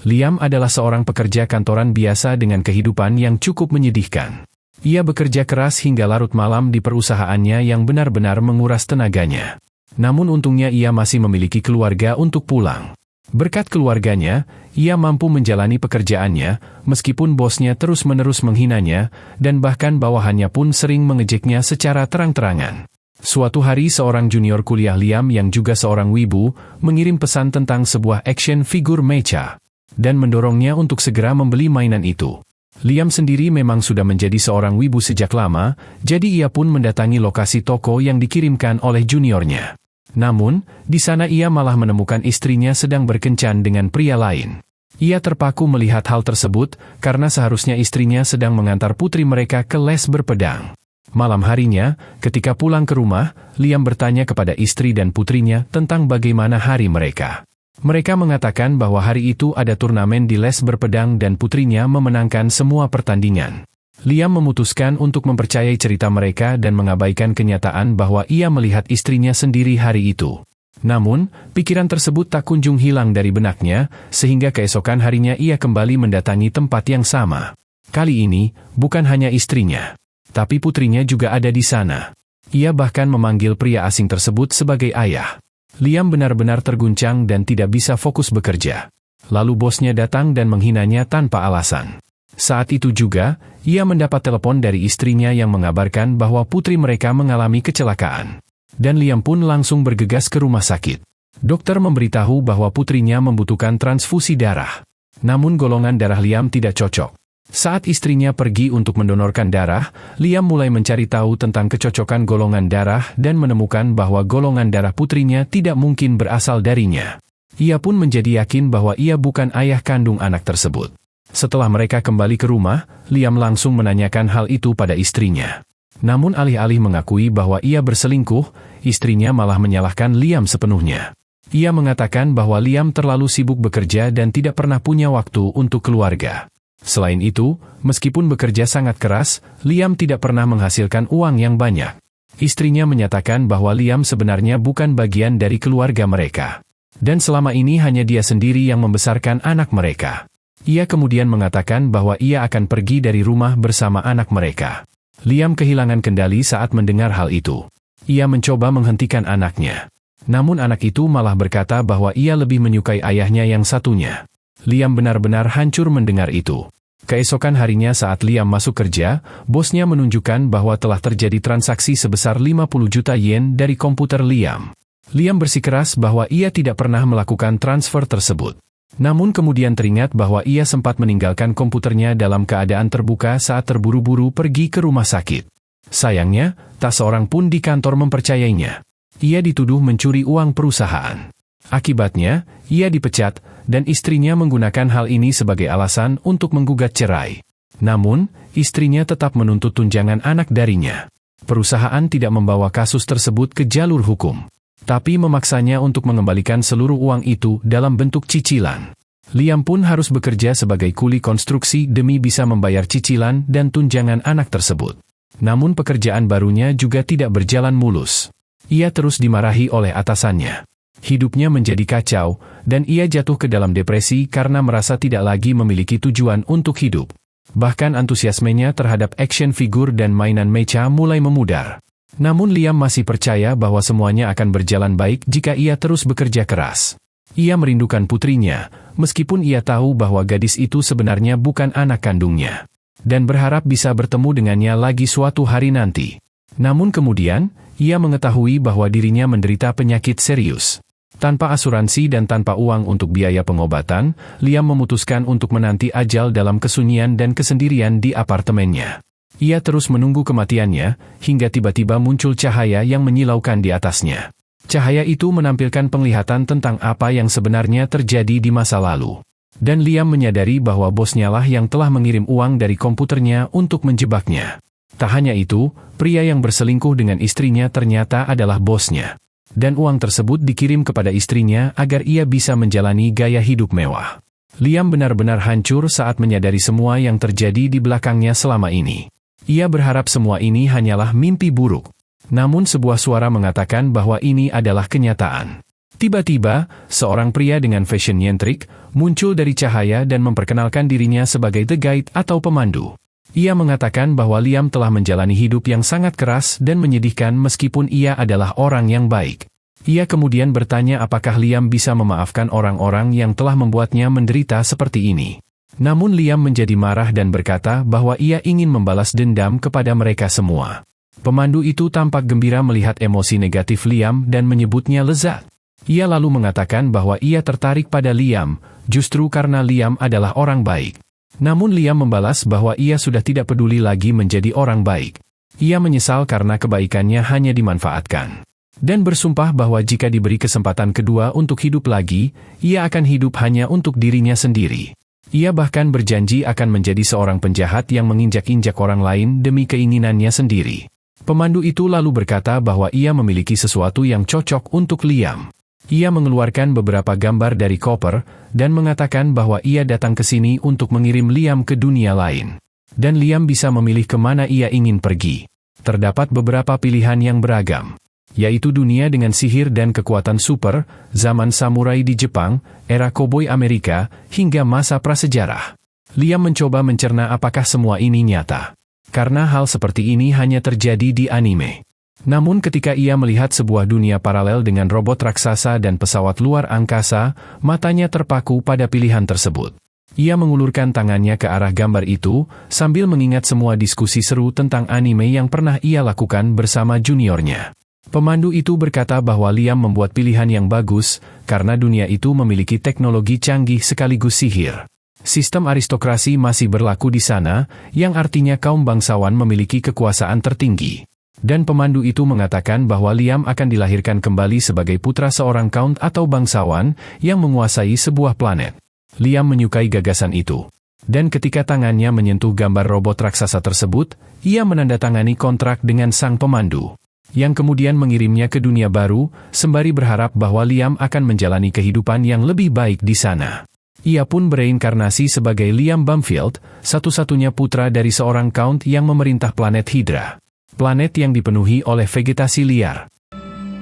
Liam adalah seorang pekerja kantoran biasa dengan kehidupan yang cukup menyedihkan. Ia bekerja keras hingga larut malam di perusahaannya yang benar-benar menguras tenaganya. Namun untungnya ia masih memiliki keluarga untuk pulang. Berkat keluarganya, ia mampu menjalani pekerjaannya, meskipun bosnya terus-menerus menghinanya, dan bahkan bawahannya pun sering mengejeknya secara terang-terangan. Suatu hari seorang junior kuliah Liam yang juga seorang wibu, mengirim pesan tentang sebuah action figure mecha, dan mendorongnya untuk segera membeli mainan itu. Liam sendiri memang sudah menjadi seorang wibu sejak lama, jadi ia pun mendatangi lokasi toko yang dikirimkan oleh juniornya. Namun, di sana ia malah menemukan istrinya sedang berkencan dengan pria lain. Ia terpaku melihat hal tersebut, karena seharusnya istrinya sedang mengantar putri mereka ke les berpedang. Malam harinya, ketika pulang ke rumah, Liam bertanya kepada istri dan putrinya tentang bagaimana hari mereka. Mereka mengatakan bahwa hari itu ada turnamen di les berpedang dan putrinya memenangkan semua pertandingan. Liam memutuskan untuk mempercayai cerita mereka dan mengabaikan kenyataan bahwa ia melihat istrinya sendiri hari itu. Namun, pikiran tersebut tak kunjung hilang dari benaknya, sehingga keesokan harinya ia kembali mendatangi tempat yang sama. Kali ini, bukan hanya istrinya, tapi putrinya juga ada di sana. Ia bahkan memanggil pria asing tersebut sebagai ayah. Liam benar-benar terguncang dan tidak bisa fokus bekerja. Lalu bosnya datang dan menghinanya tanpa alasan. Saat itu juga, ia mendapat telepon dari istrinya yang mengabarkan bahwa putri mereka mengalami kecelakaan. Dan Liam pun langsung bergegas ke rumah sakit. Dokter memberitahu bahwa putrinya membutuhkan transfusi darah. Namun golongan darah Liam tidak cocok. Saat istrinya pergi untuk mendonorkan darah, Liam mulai mencari tahu tentang kecocokan golongan darah dan menemukan bahwa golongan darah putrinya tidak mungkin berasal darinya. Ia pun menjadi yakin bahwa ia bukan ayah kandung anak tersebut. Setelah mereka kembali ke rumah, Liam langsung menanyakan hal itu pada istrinya. Namun alih-alih mengakui bahwa ia berselingkuh, istrinya malah menyalahkan Liam sepenuhnya. Ia mengatakan bahwa Liam terlalu sibuk bekerja dan tidak pernah punya waktu untuk keluarga. Selain itu, meskipun bekerja sangat keras, Liam tidak pernah menghasilkan uang yang banyak. Istrinya menyatakan bahwa Liam sebenarnya bukan bagian dari keluarga mereka. Dan selama ini hanya dia sendiri yang membesarkan anak mereka. Ia kemudian mengatakan bahwa ia akan pergi dari rumah bersama anak mereka. Liam kehilangan kendali saat mendengar hal itu. Ia mencoba menghentikan anaknya. Namun anak itu malah berkata bahwa ia lebih menyukai ayahnya yang satunya. Liam benar-benar hancur mendengar itu. Keesokan harinya saat Liam masuk kerja, bosnya menunjukkan bahwa telah terjadi transaksi sebesar 50 juta yen dari komputer Liam. Liam bersikeras bahwa ia tidak pernah melakukan transfer tersebut. Namun kemudian teringat bahwa ia sempat meninggalkan komputernya dalam keadaan terbuka saat terburu-buru pergi ke rumah sakit. Sayangnya, tak seorang pun di kantor mempercayainya. Ia dituduh mencuri uang perusahaan. Akibatnya, ia dipecat, dan istrinya menggunakan hal ini sebagai alasan untuk menggugat cerai. Namun, istrinya tetap menuntut tunjangan anak darinya. Perusahaan tidak membawa kasus tersebut ke jalur hukum, tapi memaksanya untuk mengembalikan seluruh uang itu dalam bentuk cicilan. Liam pun harus bekerja sebagai kuli konstruksi demi bisa membayar cicilan dan tunjangan anak tersebut. Namun pekerjaan barunya juga tidak berjalan mulus. Ia terus dimarahi oleh atasannya. Hidupnya menjadi kacau, dan ia jatuh ke dalam depresi karena merasa tidak lagi memiliki tujuan untuk hidup. Bahkan antusiasmenya terhadap action figure dan mainan mecha mulai memudar. Namun Liam masih percaya bahwa semuanya akan berjalan baik jika ia terus bekerja keras. Ia merindukan putrinya, meskipun ia tahu bahwa gadis itu sebenarnya bukan anak kandungnya. Dan berharap bisa bertemu dengannya lagi suatu hari nanti. Namun kemudian, ia mengetahui bahwa dirinya menderita penyakit serius. Tanpa asuransi dan tanpa uang untuk biaya pengobatan, Liam memutuskan untuk menanti ajal dalam kesunyian dan kesendirian di apartemennya. Ia terus menunggu kematiannya, hingga tiba-tiba muncul cahaya yang menyilaukan di atasnya. Cahaya itu menampilkan penglihatan tentang apa yang sebenarnya terjadi di masa lalu. Dan Liam menyadari bahwa bosnya lah yang telah mengirim uang dari komputernya untuk menjebaknya. Tak hanya itu, pria yang berselingkuh dengan istrinya ternyata adalah bosnya. Dan uang tersebut dikirim kepada istrinya agar ia bisa menjalani gaya hidup mewah. Liam benar-benar hancur saat menyadari semua yang terjadi di belakangnya selama ini. Ia berharap semua ini hanyalah mimpi buruk. Namun sebuah suara mengatakan bahwa ini adalah kenyataan. Tiba-tiba, seorang pria dengan fashion nyentrik muncul dari cahaya dan memperkenalkan dirinya sebagai The Guide atau pemandu. Ia mengatakan bahwa Liam telah menjalani hidup yang sangat keras dan menyedihkan meskipun ia adalah orang yang baik. Ia kemudian bertanya apakah Liam bisa memaafkan orang-orang yang telah membuatnya menderita seperti ini. Namun Liam menjadi marah dan berkata bahwa ia ingin membalas dendam kepada mereka semua. Pemandu itu tampak gembira melihat emosi negatif Liam dan menyebutnya lezat. Ia lalu mengatakan bahwa ia tertarik pada Liam, justru karena Liam adalah orang baik. Namun Liam membalas bahwa ia sudah tidak peduli lagi menjadi orang baik. Ia menyesal karena kebaikannya hanya dimanfaatkan. Dan bersumpah bahwa jika diberi kesempatan kedua untuk hidup lagi, ia akan hidup hanya untuk dirinya sendiri. Ia bahkan berjanji akan menjadi seorang penjahat yang menginjak-injak orang lain demi keinginannya sendiri. Pemandu itu lalu berkata bahwa ia memiliki sesuatu yang cocok untuk Liam. Ia mengeluarkan beberapa gambar dari koper, dan mengatakan bahwa ia datang ke sini untuk mengirim Liam ke dunia lain. Dan Liam bisa memilih kemana ia ingin pergi. Terdapat beberapa pilihan yang beragam, yaitu dunia dengan sihir dan kekuatan super, zaman samurai di Jepang, era koboi Amerika, hingga masa prasejarah. Liam mencoba mencerna apakah semua ini nyata. Karena hal seperti ini hanya terjadi di anime. Namun ketika ia melihat sebuah dunia paralel dengan robot raksasa dan pesawat luar angkasa, matanya terpaku pada pilihan tersebut. Ia mengulurkan tangannya ke arah gambar itu, sambil mengingat semua diskusi seru tentang anime yang pernah ia lakukan bersama juniornya. Pemandu itu berkata bahwa Liam membuat pilihan yang bagus, karena dunia itu memiliki teknologi canggih sekaligus sihir. Sistem aristokrasi masih berlaku di sana, yang artinya kaum bangsawan memiliki kekuasaan tertinggi. Dan pemandu itu mengatakan bahwa Liam akan dilahirkan kembali sebagai putra seorang count atau bangsawan yang menguasai sebuah planet. Liam menyukai gagasan itu. Dan ketika tangannya menyentuh gambar robot raksasa tersebut, ia menandatangani kontrak dengan sang pemandu, yang kemudian mengirimnya ke dunia baru, sembari berharap bahwa Liam akan menjalani kehidupan yang lebih baik di sana. Ia pun bereinkarnasi sebagai Liam Bamfield, satu-satunya putra dari seorang count yang memerintah planet Hydra. Planet yang dipenuhi oleh vegetasi liar.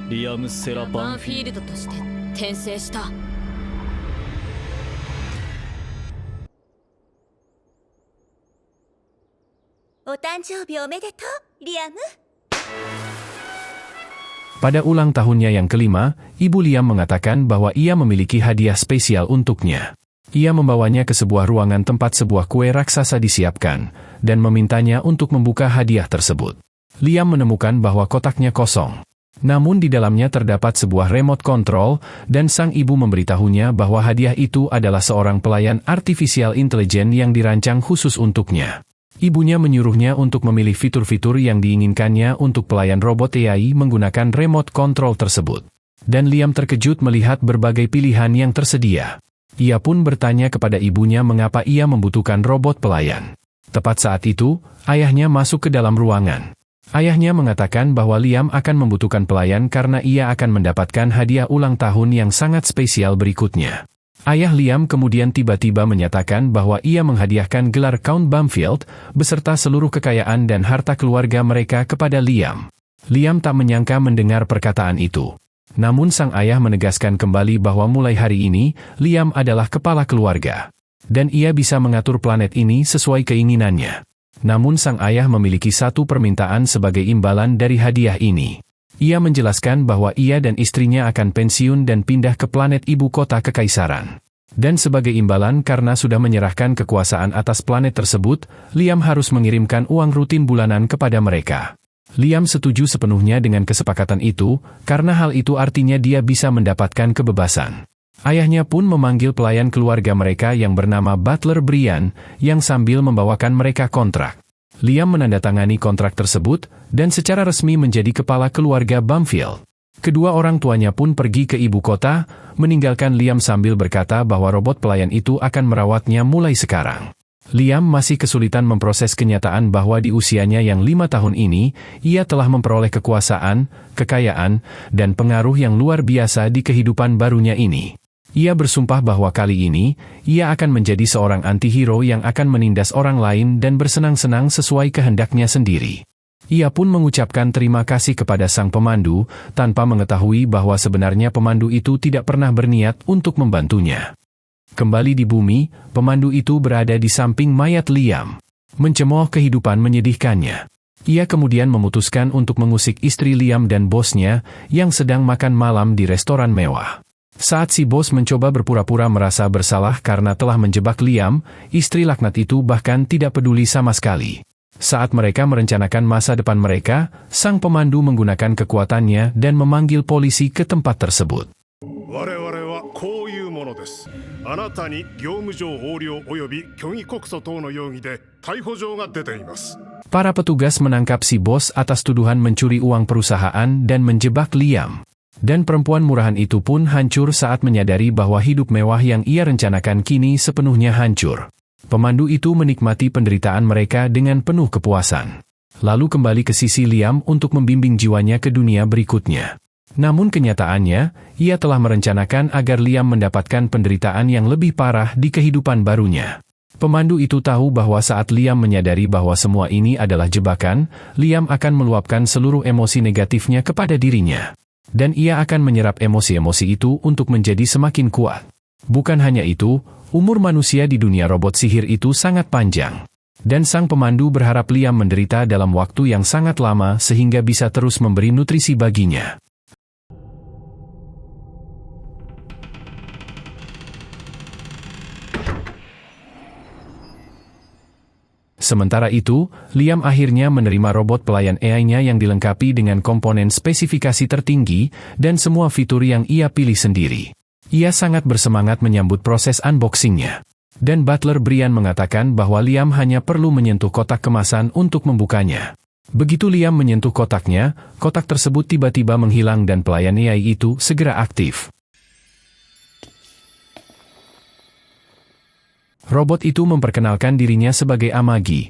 Liam Sera Banfield として転生した。お誕生日おめでとう、リアム。 Pada ulang tahunnya yang kelima, Ibu Liam mengatakan bahwa ia memiliki hadiah spesial untuknya. Ia membawanya ke sebuah ruangan tempat sebuah kue raksasa disiapkan, dan memintanya untuk membuka hadiah tersebut. Liam menemukan bahwa kotaknya kosong. Namun di dalamnya terdapat sebuah remote control, dan sang ibu memberitahunya bahwa hadiah itu adalah seorang pelayan artificial intelligence yang dirancang khusus untuknya. Ibunya menyuruhnya untuk memilih fitur-fitur yang diinginkannya untuk pelayan robot AI menggunakan remote control tersebut. Dan Liam terkejut melihat berbagai pilihan yang tersedia. Ia pun bertanya kepada ibunya mengapa ia membutuhkan robot pelayan. Tepat saat itu, ayahnya masuk ke dalam ruangan. Ayahnya mengatakan bahwa Liam akan membutuhkan pelayan karena ia akan mendapatkan hadiah ulang tahun yang sangat spesial berikutnya. Ayah Liam kemudian tiba-tiba menyatakan bahwa ia menghadiahkan gelar Count Bamfield beserta seluruh kekayaan dan harta keluarga mereka kepada Liam. Liam tak menyangka mendengar perkataan itu. Namun sang ayah menegaskan kembali bahwa mulai hari ini, Liam adalah kepala keluarga. Dan ia bisa mengatur planet ini sesuai keinginannya. Namun sang ayah memiliki satu permintaan sebagai imbalan dari hadiah ini. Ia menjelaskan bahwa ia dan istrinya akan pensiun dan pindah ke planet ibu kota kekaisaran. Dan sebagai imbalan karena sudah menyerahkan kekuasaan atas planet tersebut, Liam harus mengirimkan uang rutin bulanan kepada mereka. Liam setuju sepenuhnya dengan kesepakatan itu, karena hal itu artinya dia bisa mendapatkan kebebasan. Ayahnya pun memanggil pelayan keluarga mereka yang bernama Butler Brian, yang sambil membawakan mereka kontrak. Liam menandatangani kontrak tersebut, dan secara resmi menjadi kepala keluarga Bamfield. Kedua orang tuanya pun pergi ke ibu kota, meninggalkan Liam sambil berkata bahwa robot pelayan itu akan merawatnya mulai sekarang. Liam masih kesulitan memproses kenyataan bahwa di usianya yang 5 tahun ini, ia telah memperoleh kekuasaan, kekayaan, dan pengaruh yang luar biasa di kehidupan barunya ini. Ia bersumpah bahwa kali ini, ia akan menjadi seorang anti-hero yang akan menindas orang lain dan bersenang-senang sesuai kehendaknya sendiri. Ia pun mengucapkan terima kasih kepada sang pemandu, tanpa mengetahui bahwa sebenarnya pemandu itu tidak pernah berniat untuk membantunya. Kembali di bumi, pemandu itu berada di samping mayat Liam. Mencemooh kehidupan menyedihkannya. Ia kemudian memutuskan untuk mengusik istri Liam dan bosnya, yang sedang makan malam di restoran mewah. Saat si bos mencoba berpura-pura merasa bersalah karena telah menjebak Liam, istri laknat itu bahkan tidak peduli sama sekali. Saat mereka merencanakan masa depan mereka, sang pemandu menggunakan kekuatannya dan memanggil polisi ke tempat tersebut. Para petugas menangkap si bos atas tuduhan mencuri uang perusahaan dan menjebak Liam. Dan perempuan murahan itu pun hancur saat menyadari bahwa hidup mewah yang ia rencanakan kini sepenuhnya hancur. Pemandu itu menikmati penderitaan mereka dengan penuh kepuasan. Lalu kembali ke sisi Liam untuk membimbing jiwanya ke dunia berikutnya. Namun kenyataannya, ia telah merencanakan agar Liam mendapatkan penderitaan yang lebih parah di kehidupan barunya. Pemandu itu tahu bahwa saat Liam menyadari bahwa semua ini adalah jebakan, Liam akan meluapkan seluruh emosi negatifnya kepada dirinya. Dan ia akan menyerap emosi-emosi itu untuk menjadi semakin kuat. Bukan hanya itu, umur manusia di dunia robot sihir itu sangat panjang. Dan sang pemandu berharap Liam menderita dalam waktu yang sangat lama sehingga bisa terus memberi nutrisi baginya. Sementara itu, Liam akhirnya menerima robot pelayan AI-nya yang dilengkapi dengan komponen spesifikasi tertinggi dan semua fitur yang ia pilih sendiri. Ia sangat bersemangat menyambut proses unboxingnya. Dan Butler Brian mengatakan bahwa Liam hanya perlu menyentuh kotak kemasan untuk membukanya. Begitu Liam menyentuh kotaknya, kotak tersebut tiba-tiba menghilang dan pelayan AI itu segera aktif. Robot itu memperkenalkan dirinya sebagai Amagi.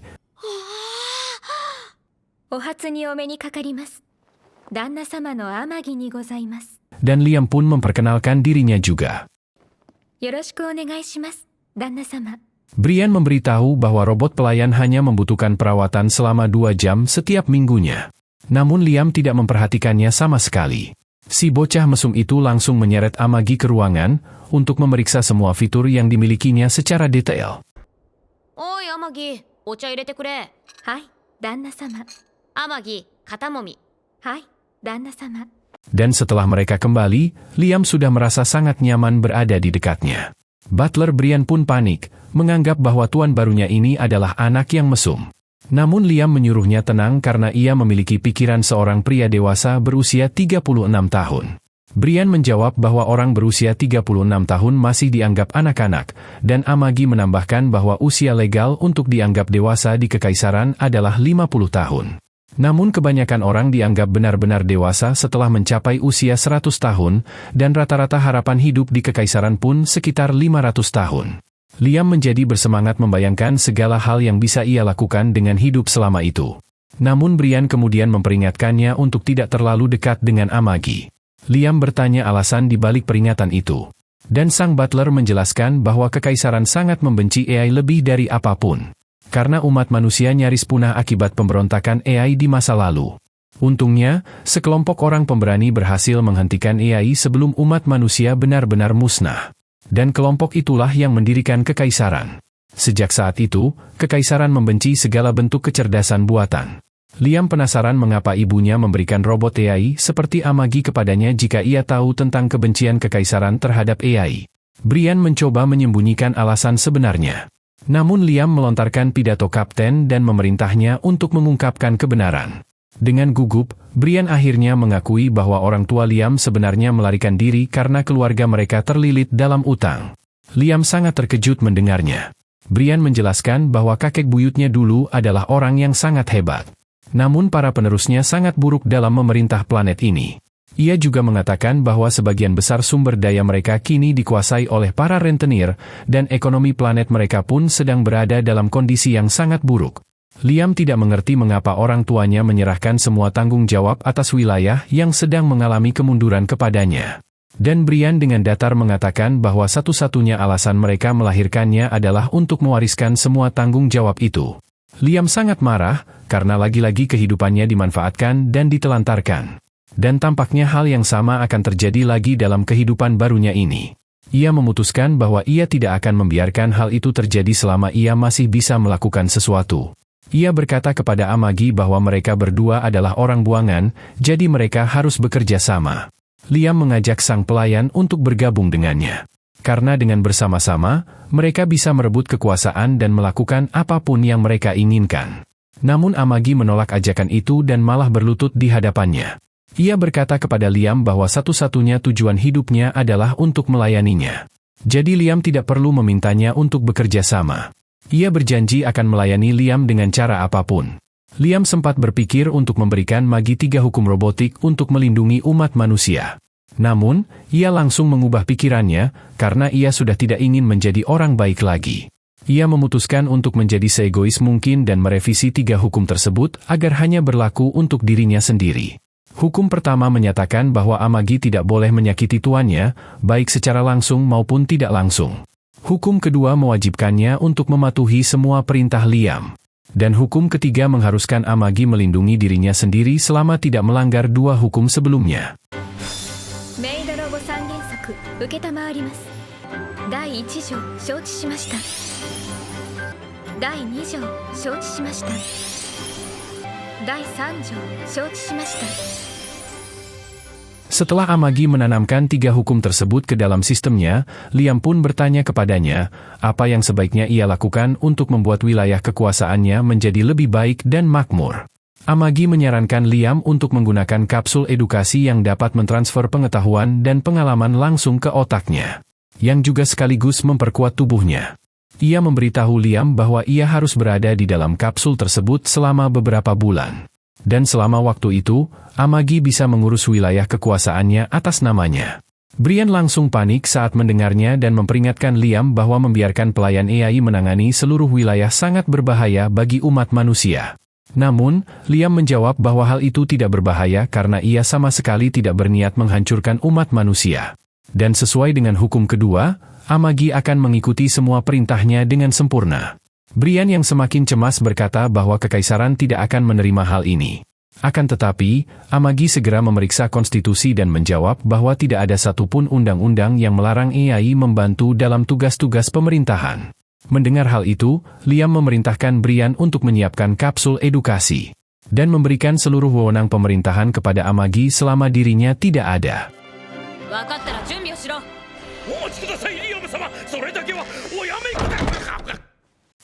Dan Liam pun memperkenalkan dirinya juga. Brian memberitahu bahwa robot pelayan hanya membutuhkan perawatan selama 2 jam setiap minggunya. Namun Liam tidak memperhatikannya sama sekali. Si bocah mesum itu langsung menyeret Amagi ke ruangan untuk memeriksa semua fitur yang dimilikinya secara detail. Oi Amagi, ocha irete kure. Hai, Danna-sama. Amagi, katamomi. Hai, Danna-sama. Dan setelah mereka kembali, Liam sudah merasa sangat nyaman berada di dekatnya. Butler Brian pun panik, menganggap bahwa tuan barunya ini adalah anak yang mesum. Namun Liam menyuruhnya tenang karena ia memiliki pikiran seorang pria dewasa berusia 36 tahun. Brian menjawab bahwa orang berusia 36 tahun masih dianggap anak-anak, dan Amagi menambahkan bahwa usia legal untuk dianggap dewasa di Kekaisaran adalah 50 tahun. Namun kebanyakan orang dianggap benar-benar dewasa setelah mencapai usia 100 tahun, dan rata-rata harapan hidup di Kekaisaran pun sekitar 500 tahun. Liam menjadi bersemangat membayangkan segala hal yang bisa ia lakukan dengan hidup selama itu. Namun Brian kemudian memperingatkannya untuk tidak terlalu dekat dengan Amagi. Liam bertanya alasan di balik peringatan itu. Dan sang butler menjelaskan bahwa Kekaisaran sangat membenci AI lebih dari apapun. Karena umat manusia nyaris punah akibat pemberontakan AI di masa lalu. Untungnya, sekelompok orang pemberani berhasil menghentikan AI sebelum umat manusia benar-benar musnah. Dan kelompok itulah yang mendirikan Kekaisaran. Sejak saat itu, Kekaisaran membenci segala bentuk kecerdasan buatan. Liam penasaran mengapa ibunya memberikan robot AI seperti Amagi kepadanya jika ia tahu tentang kebencian Kekaisaran terhadap AI. Brian mencoba menyembunyikan alasan sebenarnya. Namun Liam melontarkan pidato kapten dan memerintahnya untuk mengungkapkan kebenaran. Dengan gugup, Brian akhirnya mengakui bahwa orang tua Liam sebenarnya melarikan diri karena keluarga mereka terlilit dalam utang. Liam sangat terkejut mendengarnya. Brian menjelaskan bahwa kakek buyutnya dulu adalah orang yang sangat hebat. Namun para penerusnya sangat buruk dalam memerintah planet ini. Ia juga mengatakan bahwa sebagian besar sumber daya mereka kini dikuasai oleh para rentenir, dan ekonomi planet mereka pun sedang berada dalam kondisi yang sangat buruk. Liam tidak mengerti mengapa orang tuanya menyerahkan semua tanggung jawab atas wilayah yang sedang mengalami kemunduran kepadanya. Dan Brian dengan datar mengatakan bahwa satu-satunya alasan mereka melahirkannya adalah untuk mewariskan semua tanggung jawab itu. Liam sangat marah, karena lagi-lagi kehidupannya dimanfaatkan dan ditelantarkan. Dan tampaknya hal yang sama akan terjadi lagi dalam kehidupan barunya ini. Ia memutuskan bahwa ia tidak akan membiarkan hal itu terjadi selama ia masih bisa melakukan sesuatu. Ia berkata kepada Amagi bahwa mereka berdua adalah orang buangan, jadi mereka harus bekerja sama. Liam mengajak sang pelayan untuk bergabung dengannya. Karena dengan bersama-sama, mereka bisa merebut kekuasaan dan melakukan apapun yang mereka inginkan. Namun Amagi menolak ajakan itu dan malah berlutut di hadapannya. Ia berkata kepada Liam bahwa satu-satunya tujuan hidupnya adalah untuk melayaninya. Jadi Liam tidak perlu memintanya untuk bekerja sama. Ia berjanji akan melayani Liam dengan cara apapun. Liam sempat berpikir untuk memberikan Magi 3 hukum robotik untuk melindungi umat manusia. Namun, ia langsung mengubah pikirannya, karena ia sudah tidak ingin menjadi orang baik lagi. Ia memutuskan untuk menjadi seegois mungkin dan merevisi 3 hukum tersebut agar hanya berlaku untuk dirinya sendiri. Hukum pertama menyatakan bahwa Amagi tidak boleh menyakiti tuannya, baik secara langsung maupun tidak langsung. Hukum kedua mewajibkannya untuk mematuhi semua perintah Liam. Dan hukum ketiga mengharuskan Amagi melindungi dirinya sendiri selama tidak melanggar 2 hukum sebelumnya. Setelah Amagi menanamkan 3 hukum tersebut ke dalam sistemnya, Liam pun bertanya kepadanya, apa yang sebaiknya ia lakukan untuk membuat wilayah kekuasaannya menjadi lebih baik dan makmur. Amagi menyarankan Liam untuk menggunakan kapsul edukasi yang dapat mentransfer pengetahuan dan pengalaman langsung ke otaknya, yang juga sekaligus memperkuat tubuhnya. Ia memberitahu Liam bahwa ia harus berada di dalam kapsul tersebut selama beberapa bulan. Dan selama waktu itu, Amagi bisa mengurus wilayah kekuasaannya atas namanya. Brian langsung panik saat mendengarnya dan memperingatkan Liam bahwa membiarkan pelayan AI menangani seluruh wilayah sangat berbahaya bagi umat manusia. Namun, Liam menjawab bahwa hal itu tidak berbahaya karena ia sama sekali tidak berniat menghancurkan umat manusia. Dan sesuai dengan hukum kedua, Amagi akan mengikuti semua perintahnya dengan sempurna. Brian yang semakin cemas berkata bahwa kekaisaran tidak akan menerima hal ini. Akan tetapi, Amagi segera memeriksa konstitusi dan menjawab bahwa tidak ada satupun undang-undang yang melarang AI membantu dalam tugas-tugas pemerintahan. Mendengar hal itu, Liam memerintahkan Brian untuk menyiapkan kapsul edukasi dan memberikan seluruh wewenang pemerintahan kepada Amagi selama dirinya tidak ada.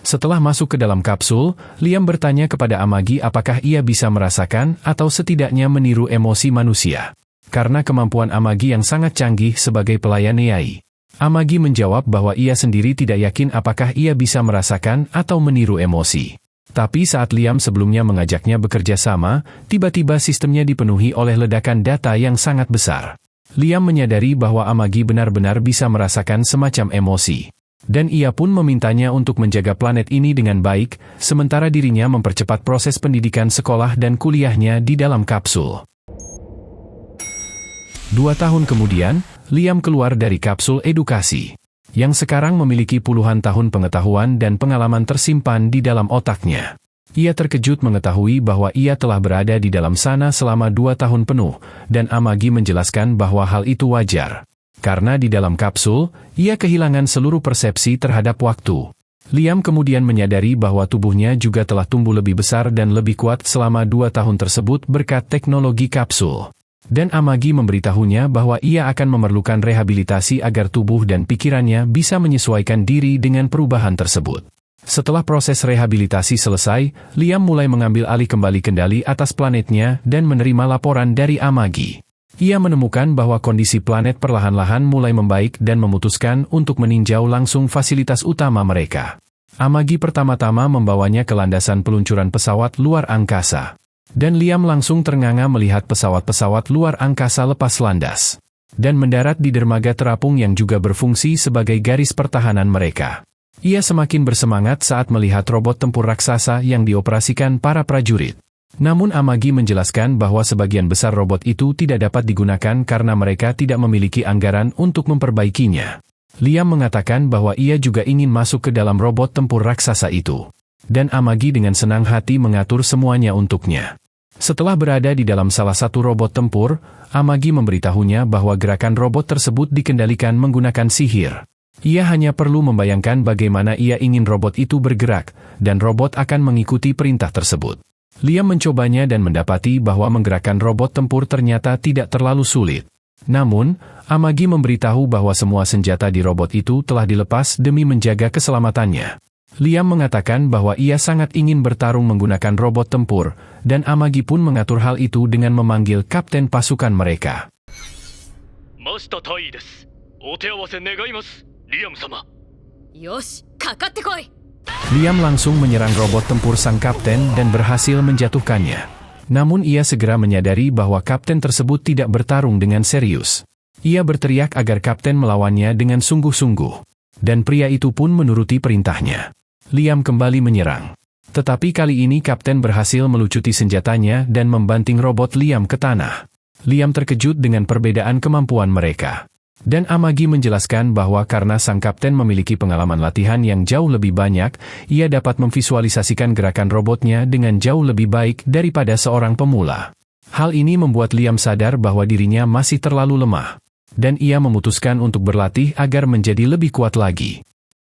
Setelah masuk ke dalam kapsul, Liam bertanya kepada Amagi apakah ia bisa merasakan atau setidaknya meniru emosi manusia. Karena kemampuan Amagi yang sangat canggih sebagai pelayan AI. Amagi menjawab bahwa ia sendiri tidak yakin apakah ia bisa merasakan atau meniru emosi. Tapi saat Liam sebelumnya mengajaknya bekerja sama, tiba-tiba sistemnya dipenuhi oleh ledakan data yang sangat besar. Liam menyadari bahwa Amagi benar-benar bisa merasakan semacam emosi. Dan ia pun memintanya untuk menjaga planet ini dengan baik, sementara dirinya mempercepat proses pendidikan sekolah dan kuliahnya di dalam kapsul. 2 tahun kemudian, Liam keluar dari kapsul edukasi, yang sekarang memiliki puluhan tahun pengetahuan dan pengalaman tersimpan di dalam otaknya. Ia terkejut mengetahui bahwa ia telah berada di dalam sana selama 2 tahun penuh, dan Amagi menjelaskan bahwa hal itu wajar. Karena di dalam kapsul, ia kehilangan seluruh persepsi terhadap waktu. Liam kemudian menyadari bahwa tubuhnya juga telah tumbuh lebih besar dan lebih kuat selama 2 tahun tersebut berkat teknologi kapsul. Dan Amagi memberitahunya bahwa ia akan memerlukan rehabilitasi agar tubuh dan pikirannya bisa menyesuaikan diri dengan perubahan tersebut. Setelah proses rehabilitasi selesai, Liam mulai mengambil alih kembali kendali atas planetnya dan menerima laporan dari Amagi. Ia menemukan bahwa kondisi planet perlahan-lahan mulai membaik dan memutuskan untuk meninjau langsung fasilitas utama mereka. Amagi pertama-tama membawanya ke landasan peluncuran pesawat luar angkasa. Dan Liam langsung ternganga melihat pesawat-pesawat luar angkasa lepas landas dan mendarat di dermaga terapung yang juga berfungsi sebagai garis pertahanan mereka. Ia semakin bersemangat saat melihat robot tempur raksasa yang dioperasikan para prajurit. Namun Amagi menjelaskan bahwa sebagian besar robot itu tidak dapat digunakan karena mereka tidak memiliki anggaran untuk memperbaikinya. Liam mengatakan bahwa ia juga ingin masuk ke dalam robot tempur raksasa itu. Dan Amagi dengan senang hati mengatur semuanya untuknya. Setelah berada di dalam salah satu robot tempur, Amagi memberitahunya bahwa gerakan robot tersebut dikendalikan menggunakan sihir. Ia hanya perlu membayangkan bagaimana ia ingin robot itu bergerak, dan robot akan mengikuti perintah tersebut. Liam mencobanya dan mendapati bahwa menggerakkan robot tempur ternyata tidak terlalu sulit. Namun, Amagi memberitahu bahwa semua senjata di robot itu telah dilepas demi menjaga keselamatannya. Liam mengatakan bahwa ia sangat ingin bertarung menggunakan robot tempur, dan Amagi pun mengatur hal itu dengan memanggil kapten pasukan mereka. Master Tai desu. Oteawase negaimasu, Liam-sama. Yoshi, kakatte koi! Liam langsung menyerang robot tempur sang kapten dan berhasil menjatuhkannya. Namun ia segera menyadari bahwa kapten tersebut tidak bertarung dengan serius. Ia berteriak agar kapten melawannya dengan sungguh-sungguh. Dan pria itu pun menuruti perintahnya. Liam kembali menyerang. Tetapi kali ini kapten berhasil melucuti senjatanya dan membanting robot Liam ke tanah. Liam terkejut dengan perbedaan kemampuan mereka. Dan Amagi menjelaskan bahwa karena sang kapten memiliki pengalaman latihan yang jauh lebih banyak, ia dapat memvisualisasikan gerakan robotnya dengan jauh lebih baik daripada seorang pemula. Hal ini membuat Liam sadar bahwa dirinya masih terlalu lemah. Dan ia memutuskan untuk berlatih agar menjadi lebih kuat lagi.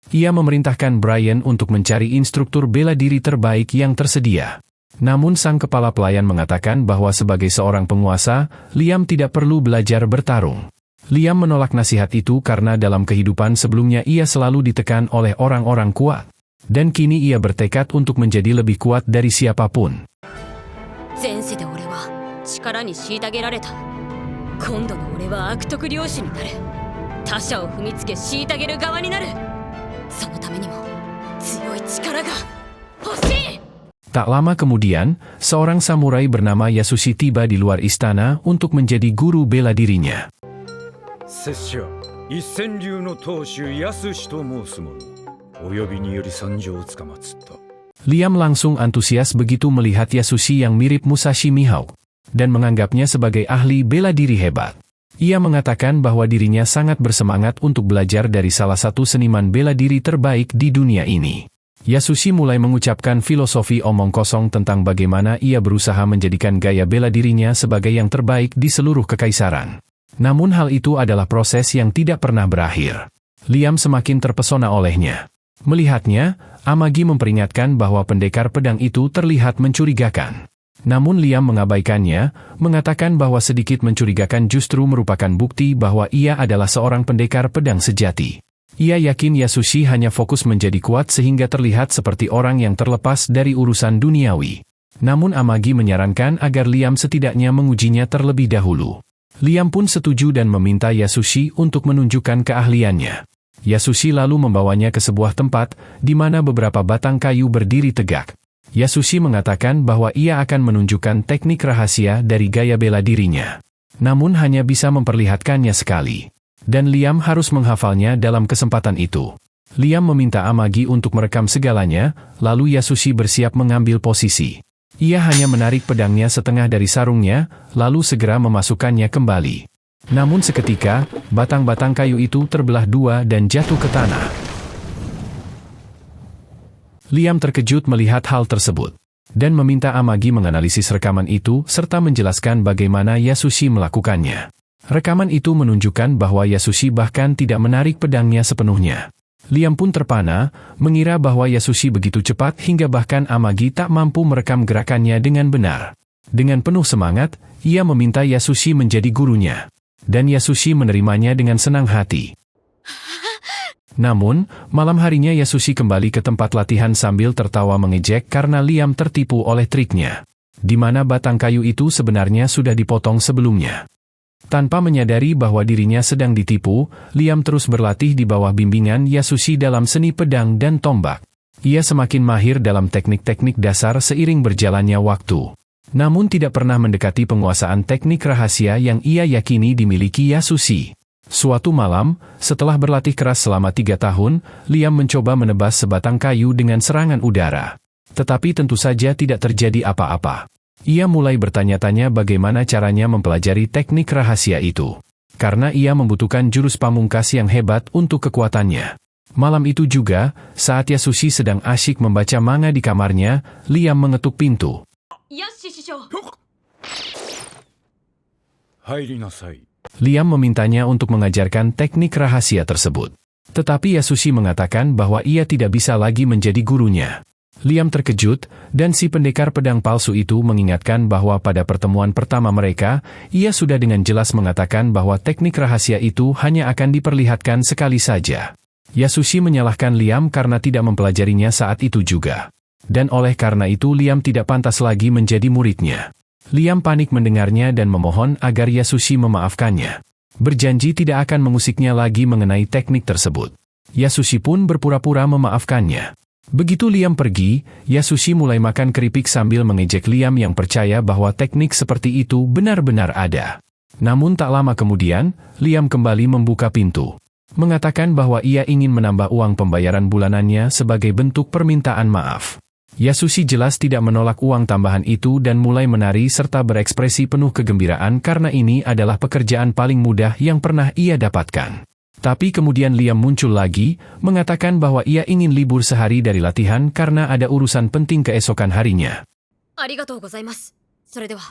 Ia memerintahkan Brian untuk mencari instruktur bela diri terbaik yang tersedia. Namun sang kepala pelayan mengatakan bahwa sebagai seorang penguasa, Liam tidak perlu belajar bertarung. Liam menolak nasihat itu karena dalam kehidupan sebelumnya ia selalu ditekan oleh orang-orang kuat. Dan kini ia bertekad untuk menjadi lebih kuat dari siapapun. Tak lama kemudian, seorang samurai bernama Yasushi tiba di luar istana untuk menjadi guru bela dirinya. Liam langsung antusias begitu melihat Yasushi yang mirip Musashi Mihawk, dan menganggapnya sebagai ahli bela diri hebat. Ia mengatakan bahwa dirinya sangat bersemangat untuk belajar dari salah satu seniman bela diri terbaik di dunia ini. Yasushi mulai mengucapkan filosofi omong kosong tentang bagaimana ia berusaha menjadikan gaya bela dirinya sebagai yang terbaik di seluruh kekaisaran. Namun hal itu adalah proses yang tidak pernah berakhir. Liam semakin terpesona olehnya. Melihatnya, Amagi memperingatkan bahwa pendekar pedang itu terlihat mencurigakan. Namun Liam mengabaikannya, mengatakan bahwa sedikit mencurigakan justru merupakan bukti bahwa ia adalah seorang pendekar pedang sejati. Ia yakin Yasushi hanya fokus menjadi kuat sehingga terlihat seperti orang yang terlepas dari urusan duniawi. Namun Amagi menyarankan agar Liam setidaknya mengujinya terlebih dahulu. Liam pun setuju dan meminta Yasushi untuk menunjukkan keahliannya. Yasushi lalu membawanya ke sebuah tempat, di mana beberapa batang kayu berdiri tegak. Yasushi mengatakan bahwa ia akan menunjukkan teknik rahasia dari gaya bela dirinya. Namun hanya bisa memperlihatkannya sekali. Dan Liam harus menghafalnya dalam kesempatan itu. Liam meminta Amagi untuk merekam segalanya, lalu Yasushi bersiap mengambil posisi. Ia hanya menarik pedangnya setengah dari sarungnya, lalu segera memasukkannya kembali. Namun seketika, batang-batang kayu itu terbelah dua dan jatuh ke tanah. Liam terkejut melihat hal tersebut, dan meminta Amagi menganalisis rekaman itu serta menjelaskan bagaimana Yasushi melakukannya. Rekaman itu menunjukkan bahwa Yasushi bahkan tidak menarik pedangnya sepenuhnya. Liam pun terpana, mengira bahwa Yasushi begitu cepat hingga bahkan Amagi tak mampu merekam gerakannya dengan benar. Dengan penuh semangat, ia meminta Yasushi menjadi gurunya. Dan Yasushi menerimanya dengan senang hati. Namun, malam harinya Yasushi kembali ke tempat latihan sambil tertawa mengejek karena Liam tertipu oleh triknya. Di mana batang kayu itu sebenarnya sudah dipotong sebelumnya. Tanpa menyadari bahwa dirinya sedang ditipu, Liam terus berlatih di bawah bimbingan Yasushi dalam seni pedang dan tombak. Ia semakin mahir dalam teknik-teknik dasar seiring berjalannya waktu. Namun tidak pernah mendekati penguasaan teknik rahasia yang ia yakini dimiliki Yasushi. Suatu malam, setelah berlatih keras selama 3 tahun, Liam mencoba menebas sebatang kayu dengan serangan udara. Tetapi tentu saja tidak terjadi apa-apa. Ia mulai bertanya-tanya bagaimana caranya mempelajari teknik rahasia itu. Karena ia membutuhkan jurus pamungkas yang hebat untuk kekuatannya. Malam itu juga, saat Yasushi sedang asyik membaca manga di kamarnya, Liam mengetuk pintu. Yashi Shisho. Liam memintanya untuk mengajarkan teknik rahasia tersebut. Tetapi Yasushi mengatakan bahwa ia tidak bisa lagi menjadi gurunya. Liam terkejut, dan si pendekar pedang palsu itu mengingatkan bahwa pada pertemuan pertama mereka, ia sudah dengan jelas mengatakan bahwa teknik rahasia itu hanya akan diperlihatkan sekali saja. Yasushi menyalahkan Liam karena tidak mempelajarinya saat itu juga. Dan oleh karena itu Liam tidak pantas lagi menjadi muridnya. Liam panik mendengarnya dan memohon agar Yasushi memaafkannya. Berjanji tidak akan mengusiknya lagi mengenai teknik tersebut. Yasushi pun berpura-pura memaafkannya. Begitu Liam pergi, Yasushi mulai makan keripik sambil mengejek Liam yang percaya bahwa teknik seperti itu benar-benar ada. Namun tak lama kemudian, Liam kembali membuka pintu. Mengatakan bahwa ia ingin menambah uang pembayaran bulanannya sebagai bentuk permintaan maaf. Yasushi jelas tidak menolak uang tambahan itu dan mulai menari serta berekspresi penuh kegembiraan karena ini adalah pekerjaan paling mudah yang pernah ia dapatkan. Tapi kemudian Liam muncul lagi, mengatakan bahwa ia ingin libur sehari dari latihan karena ada urusan penting keesokan harinya. Arigatou gozaimasu. Sore dewa.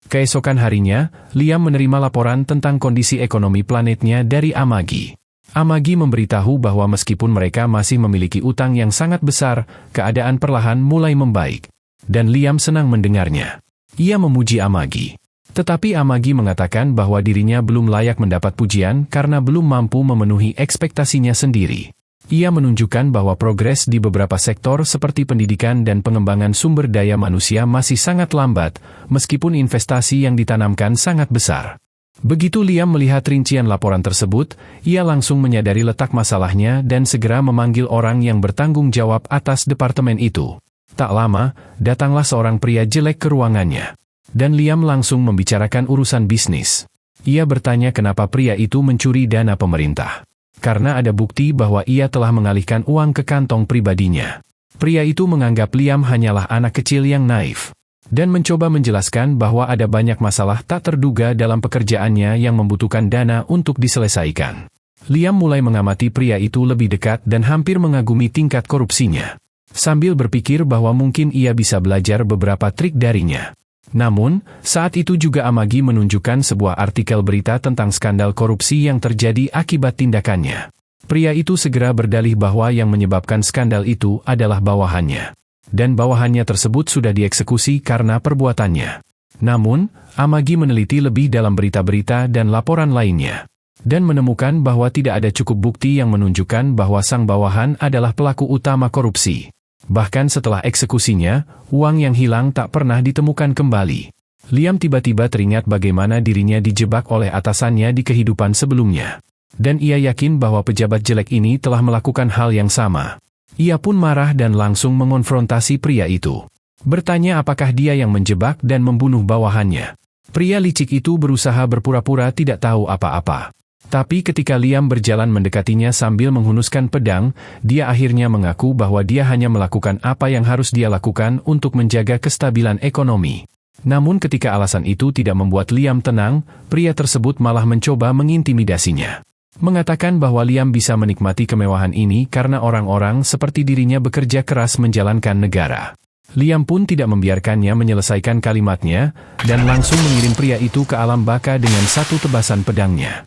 Keesokan harinya, Liam menerima laporan tentang kondisi ekonomi planetnya dari Amagi. Amagi memberitahu bahwa meskipun mereka masih memiliki utang yang sangat besar, keadaan perlahan mulai membaik. Dan Liam senang mendengarnya. Ia memuji Amagi. Tetapi Amagi mengatakan bahwa dirinya belum layak mendapat pujian karena belum mampu memenuhi ekspektasinya sendiri. Ia menunjukkan bahwa progres di beberapa sektor seperti pendidikan dan pengembangan sumber daya manusia masih sangat lambat, meskipun investasi yang ditanamkan sangat besar. Begitu Liam melihat rincian laporan tersebut, ia langsung menyadari letak masalahnya dan segera memanggil orang yang bertanggung jawab atas departemen itu. Tak lama, datanglah seorang pria jelek ke ruangannya. Dan Liam langsung membicarakan urusan bisnis. Ia bertanya kenapa pria itu mencuri dana pemerintah. Karena ada bukti bahwa ia telah mengalihkan uang ke kantong pribadinya. Pria itu menganggap Liam hanyalah anak kecil yang naif. Dan mencoba menjelaskan bahwa ada banyak masalah tak terduga dalam pekerjaannya yang membutuhkan dana untuk diselesaikan. Liam mulai mengamati pria itu lebih dekat dan hampir mengagumi tingkat korupsinya. Sambil berpikir bahwa mungkin ia bisa belajar beberapa trik darinya. Namun, saat itu juga Amagi menunjukkan sebuah artikel berita tentang skandal korupsi yang terjadi akibat tindakannya. Pria itu segera berdalih bahwa yang menyebabkan skandal itu adalah bawahannya. Dan bawahannya tersebut sudah dieksekusi karena perbuatannya. Namun, Amagi meneliti lebih dalam berita-berita dan laporan lainnya. Dan menemukan bahwa tidak ada cukup bukti yang menunjukkan bahwa sang bawahan adalah pelaku utama korupsi. Bahkan setelah eksekusinya, uang yang hilang tak pernah ditemukan kembali. Liam tiba-tiba teringat bagaimana dirinya dijebak oleh atasannya di kehidupan sebelumnya. Dan ia yakin bahwa pejabat jelek ini telah melakukan hal yang sama. Ia pun marah dan langsung mengonfrontasi pria itu. Bertanya apakah dia yang menjebak dan membunuh bawahannya. Pria licik itu berusaha berpura-pura tidak tahu apa-apa. Tapi ketika Liam berjalan mendekatinya sambil menghunuskan pedang, dia akhirnya mengaku bahwa dia hanya melakukan apa yang harus dia lakukan untuk menjaga kestabilan ekonomi. Namun ketika alasan itu tidak membuat Liam tenang, pria tersebut malah mencoba mengintimidasinya. Mengatakan bahwa Liam bisa menikmati kemewahan ini karena orang-orang seperti dirinya bekerja keras menjalankan negara. Liam pun tidak membiarkannya menyelesaikan kalimatnya, dan langsung mengirim pria itu ke alam baka dengan satu tebasan pedangnya.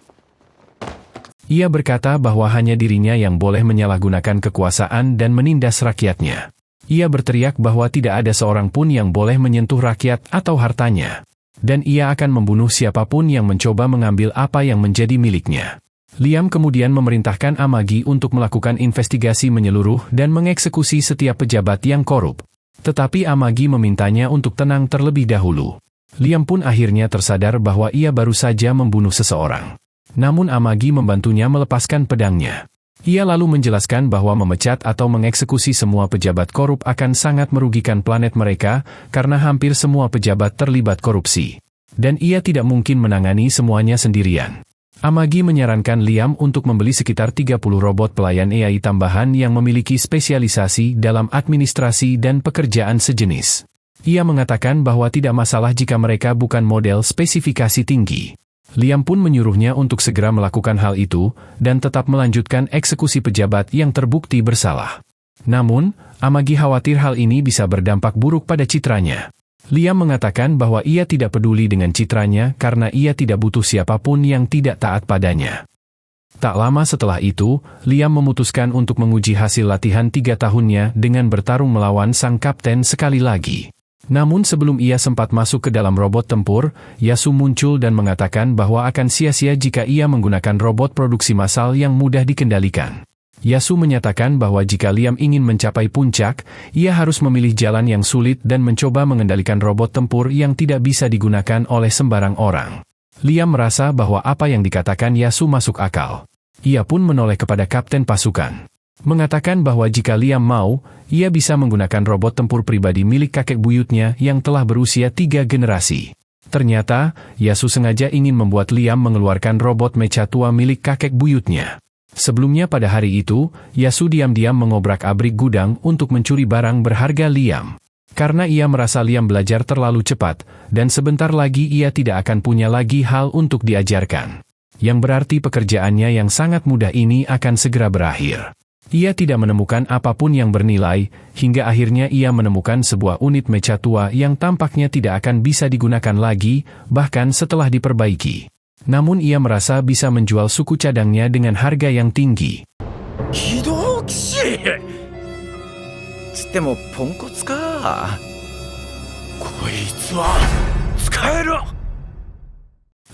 Ia berkata bahwa hanya dirinya yang boleh menyalahgunakan kekuasaan dan menindas rakyatnya. Ia berteriak bahwa tidak ada seorang pun yang boleh menyentuh rakyat atau hartanya. Dan ia akan membunuh siapapun yang mencoba mengambil apa yang menjadi miliknya. Liam kemudian memerintahkan Amagi untuk melakukan investigasi menyeluruh dan mengeksekusi setiap pejabat yang korup. Tetapi Amagi memintanya untuk tenang terlebih dahulu. Liam pun akhirnya tersadar bahwa ia baru saja membunuh seseorang. Namun Amagi membantunya melepaskan pedangnya. Ia lalu menjelaskan bahwa memecat atau mengeksekusi semua pejabat korup akan sangat merugikan planet mereka karena hampir semua pejabat terlibat korupsi. Dan ia tidak mungkin menangani semuanya sendirian. Amagi menyarankan Liam untuk membeli sekitar 30 robot pelayan AI tambahan yang memiliki spesialisasi dalam administrasi dan pekerjaan sejenis. Ia mengatakan bahwa tidak masalah jika mereka bukan model spesifikasi tinggi. Liam pun menyuruhnya untuk segera melakukan hal itu, dan tetap melanjutkan eksekusi pejabat yang terbukti bersalah. Namun, Amagi khawatir hal ini bisa berdampak buruk pada citranya. Liam mengatakan bahwa ia tidak peduli dengan citranya karena ia tidak butuh siapapun yang tidak taat padanya. Tak lama setelah itu, Liam memutuskan untuk menguji hasil latihan 3 tahunnya dengan bertarung melawan sang kapten sekali lagi. Namun sebelum ia sempat masuk ke dalam robot tempur, Yasu muncul dan mengatakan bahwa akan sia-sia jika ia menggunakan robot produksi massal yang mudah dikendalikan. Yasu menyatakan bahwa jika Liam ingin mencapai puncak, ia harus memilih jalan yang sulit dan mencoba mengendalikan robot tempur yang tidak bisa digunakan oleh sembarang orang. Liam merasa bahwa apa yang dikatakan Yasu masuk akal. Ia pun menoleh kepada kapten pasukan, mengatakan bahwa jika Liam mau, ia bisa menggunakan robot tempur pribadi milik kakek buyutnya yang telah berusia 3 generasi. Ternyata, Yasu sengaja ingin membuat Liam mengeluarkan robot mecha tua milik kakek buyutnya. Sebelumnya pada hari itu, Yasu diam-diam mengobrak-abrik gudang untuk mencuri barang berharga Liam. Karena ia merasa Liam belajar terlalu cepat, dan sebentar lagi ia tidak akan punya lagi hal untuk diajarkan. Yang berarti pekerjaannya yang sangat mudah ini akan segera berakhir. Ia tidak menemukan apapun yang bernilai, hingga akhirnya ia menemukan sebuah unit mecha tua yang tampaknya tidak akan bisa digunakan lagi, bahkan setelah diperbaiki. Namun ia merasa bisa menjual suku cadangnya dengan harga yang tinggi. Kidokishi! つってもポンコツか。こいつは使える!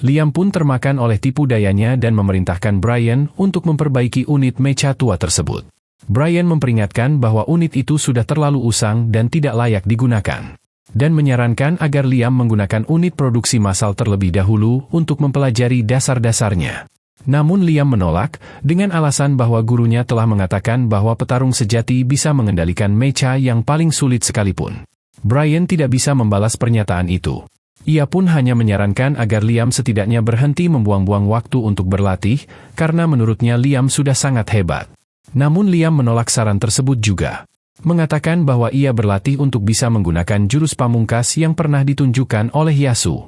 Liam pun termakan oleh tipu dayanya dan memerintahkan Brian untuk memperbaiki unit mecha tua tersebut. Brian memperingatkan bahwa unit itu sudah terlalu usang dan tidak layak digunakan, dan menyarankan agar Liam menggunakan unit produksi massal terlebih dahulu untuk mempelajari dasar-dasarnya. Namun Liam menolak, dengan alasan bahwa gurunya telah mengatakan bahwa petarung sejati bisa mengendalikan mecha yang paling sulit sekalipun. Brian tidak bisa membalas pernyataan itu. Ia pun hanya menyarankan agar Liam setidaknya berhenti membuang-buang waktu untuk berlatih, karena menurutnya Liam sudah sangat hebat. Namun Liam menolak saran tersebut juga, mengatakan bahwa ia berlatih untuk bisa menggunakan jurus pamungkas yang pernah ditunjukkan oleh Yasu.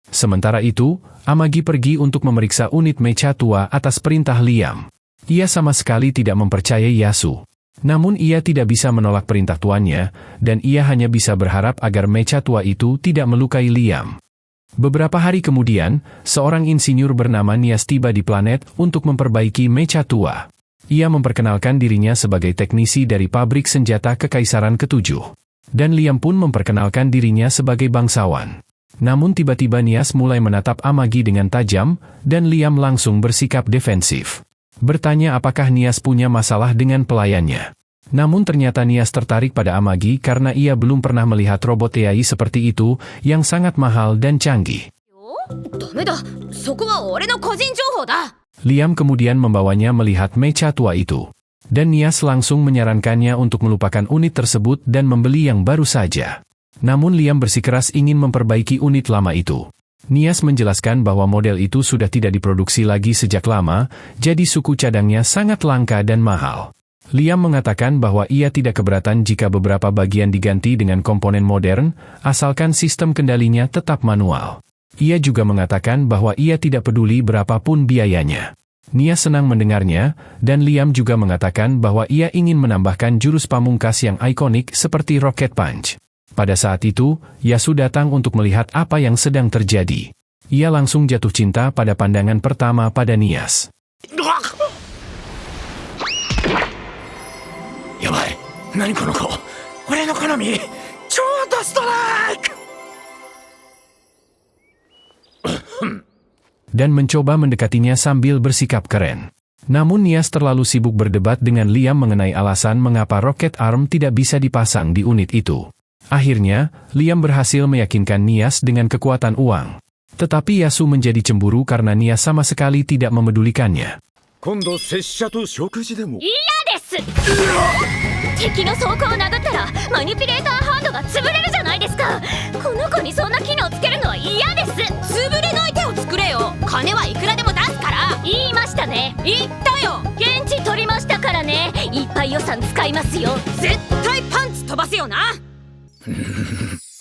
Sementara itu, Amagi pergi untuk memeriksa unit mecha tua atas perintah Liam. Ia sama sekali tidak mempercayai Yasu. Namun ia tidak bisa menolak perintah tuannya, dan ia hanya bisa berharap agar mecha tua itu tidak melukai Liam. Beberapa hari kemudian, seorang insinyur bernama Nias tiba di planet untuk memperbaiki mecha tua. Ia memperkenalkan dirinya sebagai teknisi dari pabrik senjata Kekaisaran ke-7. Dan Liam pun memperkenalkan dirinya sebagai bangsawan. Namun tiba-tiba Nias mulai menatap Amagi dengan tajam, dan Liam langsung bersikap defensif. Bertanya apakah Nias punya masalah dengan pelayannya. Namun ternyata Nias tertarik pada Amagi karena ia belum pernah melihat robot AI seperti itu yang sangat mahal dan canggih. Liam kemudian membawanya melihat mecha tua itu. Dan Nias langsung menyarankannya untuk melupakan unit tersebut dan membeli yang baru saja. Namun Liam bersikeras ingin memperbaiki unit lama itu. Nias menjelaskan bahwa model itu sudah tidak diproduksi lagi sejak lama, jadi suku cadangnya sangat langka dan mahal. Liam mengatakan bahwa ia tidak keberatan jika beberapa bagian diganti dengan komponen modern, asalkan sistem kendalinya tetap manual. Ia juga mengatakan bahwa ia tidak peduli berapapun biayanya. Nias senang mendengarnya, dan Liam juga mengatakan bahwa ia ingin menambahkan jurus pamungkas yang ikonik seperti Rocket Punch. Pada saat itu, Yasu datang untuk melihat apa yang sedang terjadi. Ia langsung jatuh cinta pada pandangan pertama pada Nias. Yabai, nani kono ko? Ore no konomi, chouto strike! Dan mencoba mendekatinya sambil bersikap keren. Namun Nias terlalu sibuk berdebat dengan Liam mengenai alasan mengapa rocket arm tidak bisa dipasang di unit itu. Akhirnya, Liam berhasil meyakinkan Nias dengan kekuatan uang. Tetapi Yasu menjadi cemburu karena Nias sama sekali tidak memedulikannya.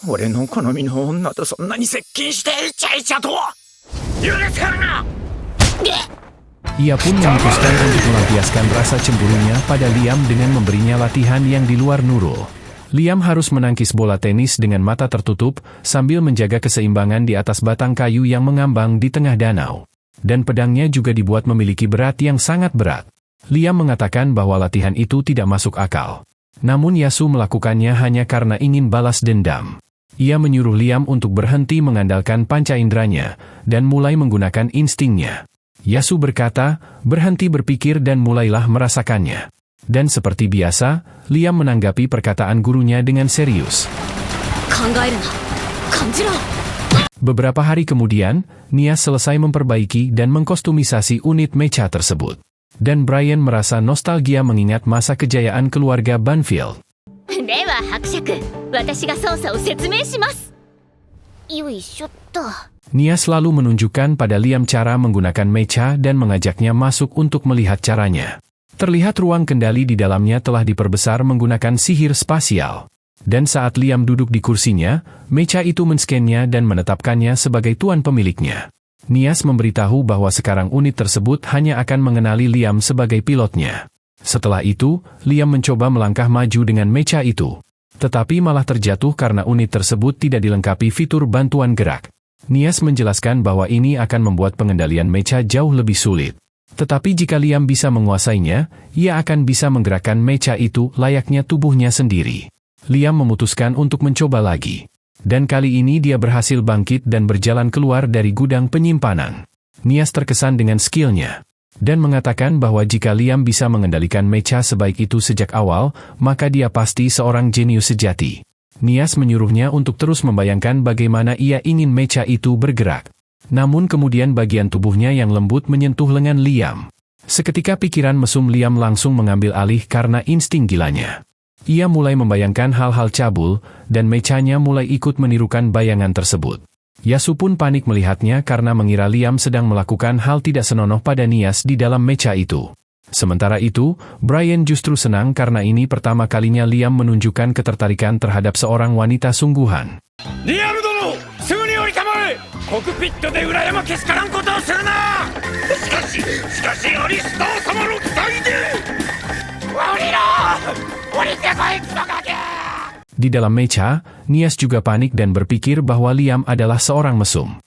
俺の好みの女とそんなに接近してイチャイチャと許せるな。 Ia pun memutuskan untuk melampiaskan rasa cemburunya pada Liam dengan memberinya latihan yang di luar Nurul. Liam harus menangkis bola tenis dengan mata tertutup, sambil menjaga keseimbangan di atas batang kayu yang mengambang di tengah danau. Dan pedangnya juga dibuat memiliki berat yang sangat berat. Liam mengatakan bahwa latihan itu tidak masuk akal. Namun Yasu melakukannya hanya karena ingin balas dendam. Ia menyuruh Liam untuk berhenti mengandalkan panca inderanya, dan mulai menggunakan instingnya. Yasu berkata, berhenti berpikir dan mulailah merasakannya. Dan seperti biasa, Liam menanggapi perkataan gurunya dengan serius. Beberapa hari kemudian, Nias selesai memperbaiki dan mengkostumisasi unit mecha tersebut. Dan Brian merasa nostalgia mengingat masa kejayaan keluarga Banfield. Nias lalu menunjukkan pada Liam cara menggunakan mecha dan mengajaknya masuk untuk melihat caranya. Terlihat ruang kendali di dalamnya telah diperbesar menggunakan sihir spasial. Dan saat Liam duduk di kursinya, mecha itu men-scan-nya dan menetapkannya sebagai tuan pemiliknya. Nias memberitahu bahwa sekarang unit tersebut hanya akan mengenali Liam sebagai pilotnya. Setelah itu, Liam mencoba melangkah maju dengan mecha itu. Tetapi malah terjatuh karena unit tersebut tidak dilengkapi fitur bantuan gerak. Nias menjelaskan bahwa ini akan membuat pengendalian mecha jauh lebih sulit. Tetapi jika Liam bisa menguasainya, ia akan bisa menggerakkan mecha itu layaknya tubuhnya sendiri. Liam memutuskan untuk mencoba lagi. Dan kali ini dia berhasil bangkit dan berjalan keluar dari gudang penyimpanan. Nias terkesan dengan skillnya. Dan mengatakan bahwa jika Liam bisa mengendalikan mecha sebaik itu sejak awal, maka dia pasti seorang jenius sejati. Nias menyuruhnya untuk terus membayangkan bagaimana ia ingin mecha itu bergerak. Namun kemudian bagian tubuhnya yang lembut menyentuh lengan Liam. Seketika pikiran mesum Liam langsung mengambil alih karena insting gilanya. Ia mulai membayangkan hal-hal cabul, dan mechanya mulai ikut menirukan bayangan tersebut. Yasu pun panik melihatnya karena mengira Liam sedang melakukan hal tidak senonoh pada Nias di dalam mecha itu. Sementara itu, Brian justru senang karena ini pertama kalinya Liam menunjukkan ketertarikan terhadap seorang wanita sungguhan. Liam dono, segera oritamoe! Kokpit de urayama kesukaran koto o suru na! Shikashi, Aristo sama no kitai de! Oriro! Orite koi Tsukage! Di dalam mecha, Nias juga panik dan berpikir bahwa Liam adalah seorang mesum.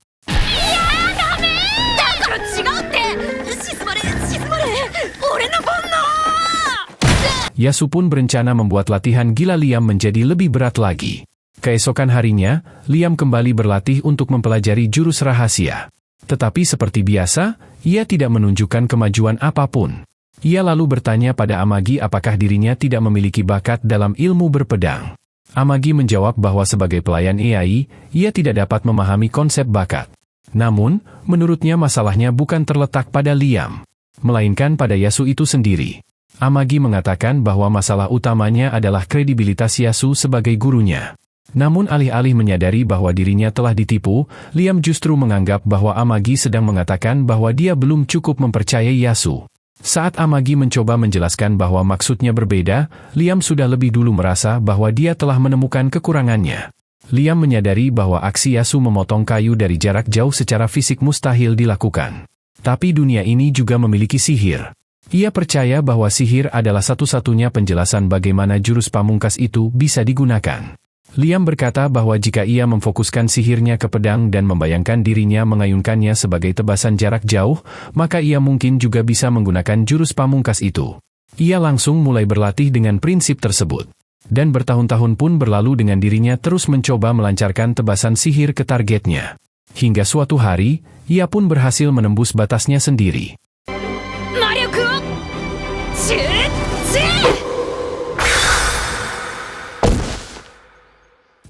Yasu pun berencana membuat latihan gila Liam menjadi lebih berat lagi. Keesokan harinya, Liam kembali berlatih untuk mempelajari jurus rahasia. Tetapi seperti biasa, ia tidak menunjukkan kemajuan apapun. Ia lalu bertanya pada Amagi apakah dirinya tidak memiliki bakat dalam ilmu berpedang. Amagi menjawab bahwa sebagai pelayan AI, ia tidak dapat memahami konsep bakat. Namun, menurutnya masalahnya bukan terletak pada Liam, melainkan pada Yasu itu sendiri. Amagi mengatakan bahwa masalah utamanya adalah kredibilitas Yasu sebagai gurunya. Namun alih-alih menyadari bahwa dirinya telah ditipu, Liam justru menganggap bahwa Amagi sedang mengatakan bahwa dia belum cukup mempercayai Yasu. Saat Amagi mencoba menjelaskan bahwa maksudnya berbeda, Liam sudah lebih dulu merasa bahwa dia telah menemukan kekurangannya. Liam menyadari bahwa aksi Yasu memotong kayu dari jarak jauh secara fisik mustahil dilakukan. Tapi dunia ini juga memiliki sihir. Ia percaya bahwa sihir adalah satu-satunya penjelasan bagaimana jurus pamungkas itu bisa digunakan. Liam berkata bahwa jika ia memfokuskan sihirnya ke pedang dan membayangkan dirinya mengayunkannya sebagai tebasan jarak jauh, maka ia mungkin juga bisa menggunakan jurus pamungkas itu. Ia langsung mulai berlatih dengan prinsip tersebut. Dan bertahun-tahun pun berlalu dengan dirinya terus mencoba melancarkan tebasan sihir ke targetnya. Hingga suatu hari, ia pun berhasil menembus batasnya sendiri.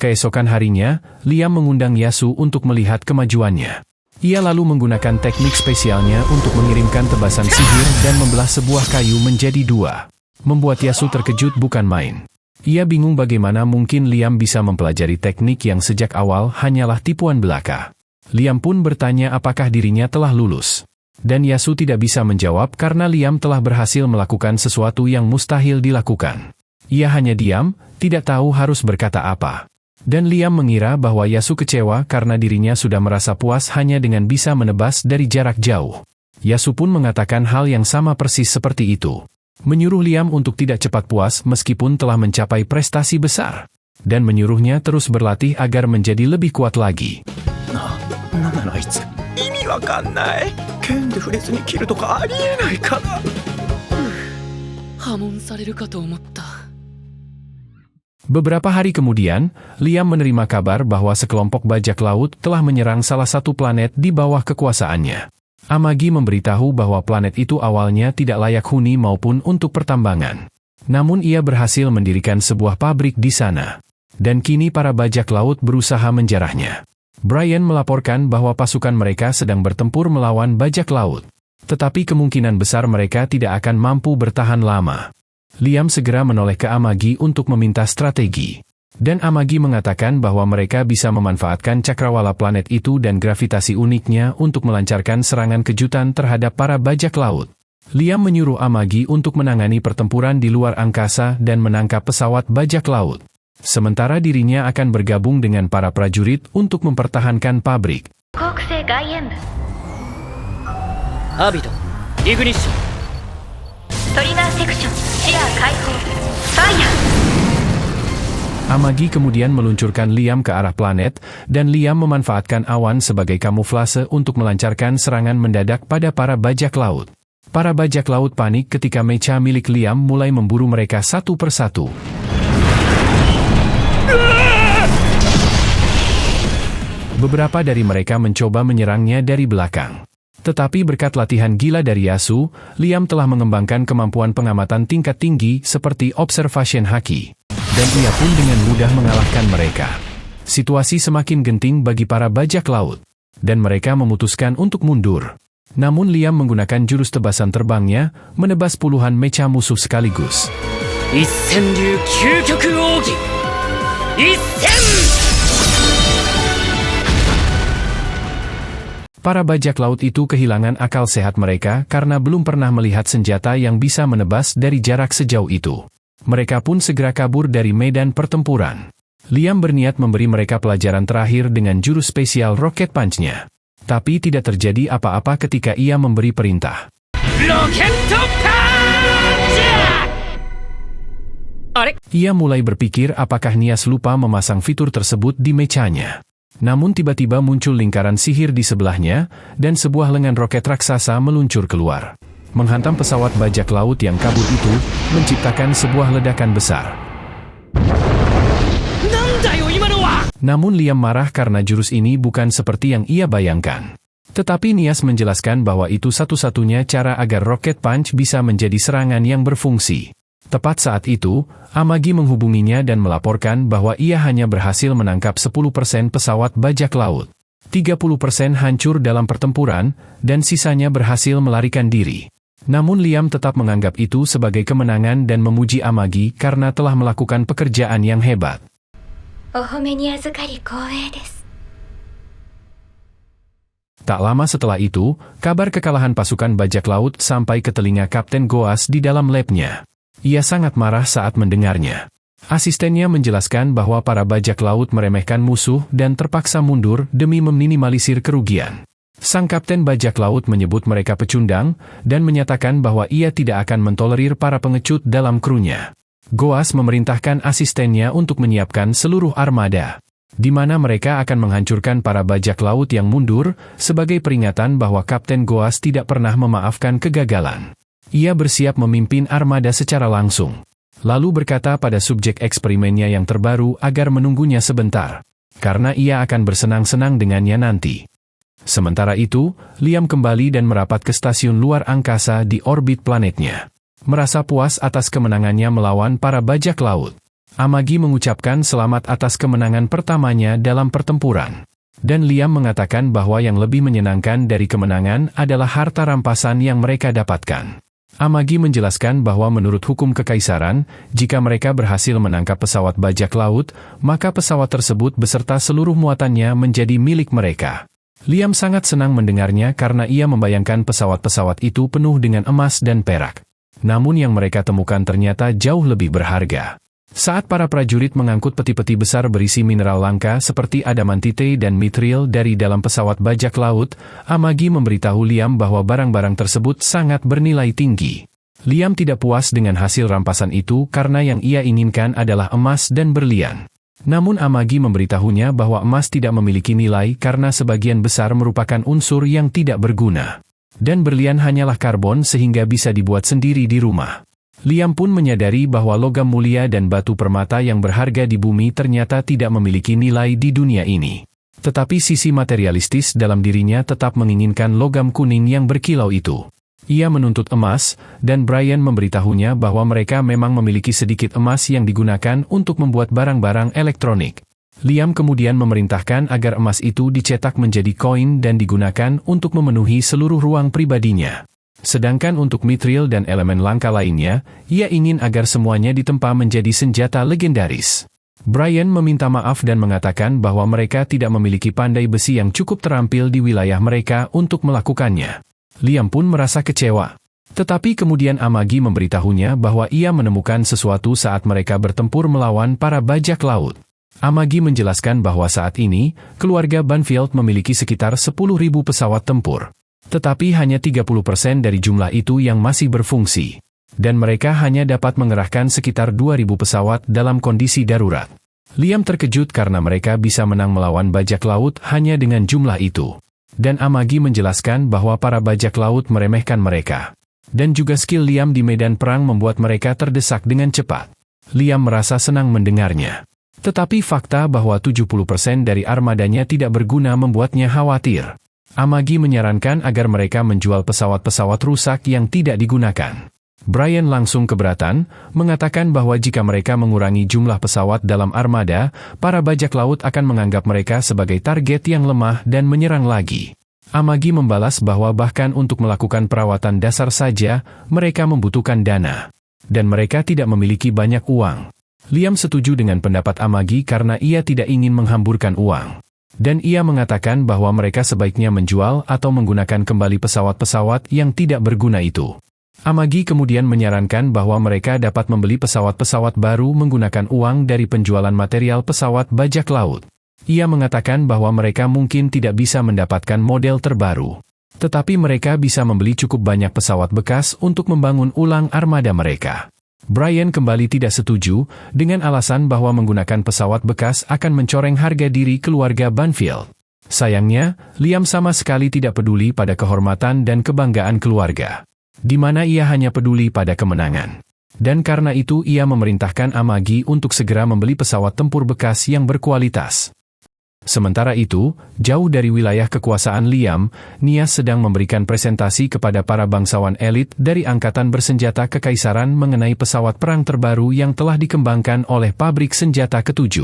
Keesokan harinya, Liam mengundang Yasu untuk melihat kemajuannya. Ia lalu menggunakan teknik spesialnya untuk mengirimkan tebasan sihir dan membelah sebuah kayu menjadi dua. Membuat Yasu terkejut bukan main. Ia bingung bagaimana mungkin Liam bisa mempelajari teknik yang sejak awal hanyalah tipuan belaka. Liam pun bertanya apakah dirinya telah lulus. Dan Yasu tidak bisa menjawab karena Liam telah berhasil melakukan sesuatu yang mustahil dilakukan. Ia hanya diam, tidak tahu harus berkata apa. Dan Liam mengira bahwa Yasu kecewa karena dirinya sudah merasa puas hanya dengan bisa menebas dari jarak jauh. Yasu pun mengatakan hal yang sama persis seperti itu. Menyuruh Liam untuk tidak cepat puas meskipun telah mencapai prestasi besar. Dan menyuruhnya terus berlatih agar menjadi lebih kuat lagi. なんなのあいつ意味わかんない剣で触れずに切るとかありえないから破門されるかと思った。 Beberapa hari kemudian, Liam menerima kabar bahwa sekelompok bajak laut telah menyerang salah satu planet di bawah kekuasaannya. Amagi memberitahu bahwa planet itu awalnya tidak layak huni maupun untuk pertambangan. Namun ia berhasil mendirikan sebuah pabrik di sana. Dan kini para bajak laut berusaha menjarahnya. Brian melaporkan bahwa pasukan mereka sedang bertempur melawan bajak laut. Tetapi kemungkinan besar mereka tidak akan mampu bertahan lama. Liam segera menoleh ke Amagi untuk meminta strategi. Dan Amagi mengatakan bahwa mereka bisa memanfaatkan cakrawala planet itu dan gravitasi uniknya untuk melancarkan serangan kejutan terhadap para bajak laut. Liam menyuruh Amagi untuk menangani pertempuran di luar angkasa dan menangkap pesawat bajak laut. Sementara dirinya akan bergabung dengan para prajurit untuk mempertahankan pabrik. 航空性外縁部 アビト、イグニッション。 トリガーセクション視野開放ファイヤー Amagi kemudian meluncurkan Liam ke arah planet, dan Liam memanfaatkan awan sebagai kamuflase untuk melancarkan serangan mendadak pada para bajak laut. Para bajak laut panik ketika mecha milik Liam mulai memburu mereka satu persatu. Beberapa dari mereka mencoba menyerangnya dari belakang. Tetapi berkat latihan gila dari Yasu, Liam telah mengembangkan kemampuan pengamatan tingkat tinggi seperti observation haki. Dan ia pun dengan mudah mengalahkan mereka. Situasi semakin genting bagi para bajak laut. Dan mereka memutuskan untuk mundur. Namun Liam menggunakan jurus tebasan terbangnya, menebas puluhan mecha musuh sekaligus. Issenryu Kyūkyoku Ougi! Isen! Para bajak laut itu kehilangan akal sehat mereka karena belum pernah melihat senjata yang bisa menebas dari jarak sejauh itu. Mereka pun segera kabur dari medan pertempuran. Liam berniat memberi mereka pelajaran terakhir dengan jurus spesial Rocket Punch-nya. Tapi tidak terjadi apa-apa ketika ia memberi perintah. Rocket Punch! Are? Ia mulai berpikir apakah Nias lupa memasang fitur tersebut di mechanya. Namun tiba-tiba muncul lingkaran sihir di sebelahnya, dan sebuah lengan roket raksasa meluncur keluar. Menghantam pesawat bajak laut yang kabur itu, menciptakan sebuah ledakan besar. Namun Liam marah karena jurus ini bukan seperti yang ia bayangkan. Tetapi Nias menjelaskan bahwa itu satu-satunya cara agar Rocket Punch bisa menjadi serangan yang berfungsi. Tepat saat itu, Amagi menghubunginya dan melaporkan bahwa ia hanya berhasil menangkap 10% pesawat bajak laut. 30% hancur dalam pertempuran, dan sisanya berhasil melarikan diri. Namun Liam tetap menganggap itu sebagai kemenangan dan memuji Amagi karena telah melakukan pekerjaan yang hebat. お褒めに預かり光栄です Tak lama setelah itu, kabar kekalahan pasukan bajak laut sampai ke telinga Kapten Goas di dalam labnya. Ia sangat marah saat mendengarnya. Asistennya menjelaskan bahwa para bajak laut meremehkan musuh dan terpaksa mundur demi meminimalisir kerugian. Sang kapten bajak laut menyebut mereka pecundang, dan menyatakan bahwa ia tidak akan mentolerir para pengecut dalam krunya. Goas memerintahkan asistennya untuk menyiapkan seluruh armada, di mana mereka akan menghancurkan para bajak laut yang mundur, sebagai peringatan bahwa Kapten Goas tidak pernah memaafkan kegagalan. Ia bersiap memimpin armada secara langsung. Lalu berkata pada subjek eksperimennya yang terbaru agar menunggunya sebentar, karena ia akan bersenang-senang dengannya nanti. Sementara itu, Liam kembali dan merapat ke stasiun luar angkasa di orbit planetnya. Merasa puas atas kemenangannya melawan para bajak laut. Amagi mengucapkan selamat atas kemenangan pertamanya dalam pertempuran. Dan Liam mengatakan bahwa yang lebih menyenangkan dari kemenangan adalah harta rampasan yang mereka dapatkan. Amagi menjelaskan bahwa menurut hukum kekaisaran, jika mereka berhasil menangkap pesawat bajak laut, maka pesawat tersebut beserta seluruh muatannya menjadi milik mereka. Liam sangat senang mendengarnya karena ia membayangkan pesawat-pesawat itu penuh dengan emas dan perak. Namun yang mereka temukan ternyata jauh lebih berharga. Saat para prajurit mengangkut peti-peti besar berisi mineral langka seperti adamantite dan mithril dari dalam pesawat bajak laut, Amagi memberitahu Liam bahwa barang-barang tersebut sangat bernilai tinggi. Liam tidak puas dengan hasil rampasan itu karena yang ia inginkan adalah emas dan berlian. Namun Amagi memberitahunya bahwa emas tidak memiliki nilai karena sebagian besar merupakan unsur yang tidak berguna. Dan berlian hanyalah karbon sehingga bisa dibuat sendiri di rumah. Liam pun menyadari bahwa logam mulia dan batu permata yang berharga di bumi ternyata tidak memiliki nilai di dunia ini. Tetapi sisi materialistis dalam dirinya tetap menginginkan logam kuning yang berkilau itu. Ia menuntut emas, dan Brian memberitahunya bahwa mereka memang memiliki sedikit emas yang digunakan untuk membuat barang-barang elektronik. Liam kemudian memerintahkan agar emas itu dicetak menjadi koin dan digunakan untuk memenuhi seluruh ruang pribadinya. Sedangkan untuk mithril dan elemen langka lainnya, ia ingin agar semuanya ditempa menjadi senjata legendaris. Brian meminta maaf dan mengatakan bahwa mereka tidak memiliki pandai besi yang cukup terampil di wilayah mereka untuk melakukannya. Liam pun merasa kecewa. Tetapi kemudian Amagi memberitahunya bahwa ia menemukan sesuatu saat mereka bertempur melawan para bajak laut. Amagi menjelaskan bahwa saat ini, keluarga Banfield memiliki sekitar 10.000 pesawat tempur. Tetapi hanya 30% dari jumlah itu yang masih berfungsi. Dan mereka hanya dapat mengerahkan sekitar 2.000 pesawat dalam kondisi darurat. Liam terkejut karena mereka bisa menang melawan bajak laut hanya dengan jumlah itu. Dan Amagi menjelaskan bahwa para bajak laut meremehkan mereka. Dan juga skill Liam di medan perang membuat mereka terdesak dengan cepat. Liam merasa senang mendengarnya. Tetapi fakta bahwa 70% dari armadanya tidak berguna membuatnya khawatir. Amagi menyarankan agar mereka menjual pesawat-pesawat rusak yang tidak digunakan. Brian langsung keberatan, mengatakan bahwa jika mereka mengurangi jumlah pesawat dalam armada, para bajak laut akan menganggap mereka sebagai target yang lemah dan menyerang lagi. Amagi membalas bahwa bahkan untuk melakukan perawatan dasar saja, mereka membutuhkan dana. Dan mereka tidak memiliki banyak uang. Liam setuju dengan pendapat Amagi karena ia tidak ingin menghamburkan uang. Dan ia mengatakan bahwa mereka sebaiknya menjual atau menggunakan kembali pesawat-pesawat yang tidak berguna itu. Amagi kemudian menyarankan bahwa mereka dapat membeli pesawat-pesawat baru menggunakan uang dari penjualan material pesawat bajak laut. Ia mengatakan bahwa mereka mungkin tidak bisa mendapatkan model terbaru. Tetapi mereka bisa membeli cukup banyak pesawat bekas untuk membangun ulang armada mereka. Brian kembali tidak setuju, dengan alasan bahwa menggunakan pesawat bekas akan mencoreng harga diri keluarga Banfield. Sayangnya, Liam sama sekali tidak peduli pada kehormatan dan kebanggaan keluarga. Di mana ia hanya peduli pada kemenangan. Dan karena itu ia memerintahkan Amagi untuk segera membeli pesawat tempur bekas yang berkualitas. Sementara itu, jauh dari wilayah kekuasaan Liam, Nias sedang memberikan presentasi kepada para bangsawan elit dari Angkatan Bersenjata Kekaisaran mengenai pesawat perang terbaru yang telah dikembangkan oleh pabrik senjata ke-7.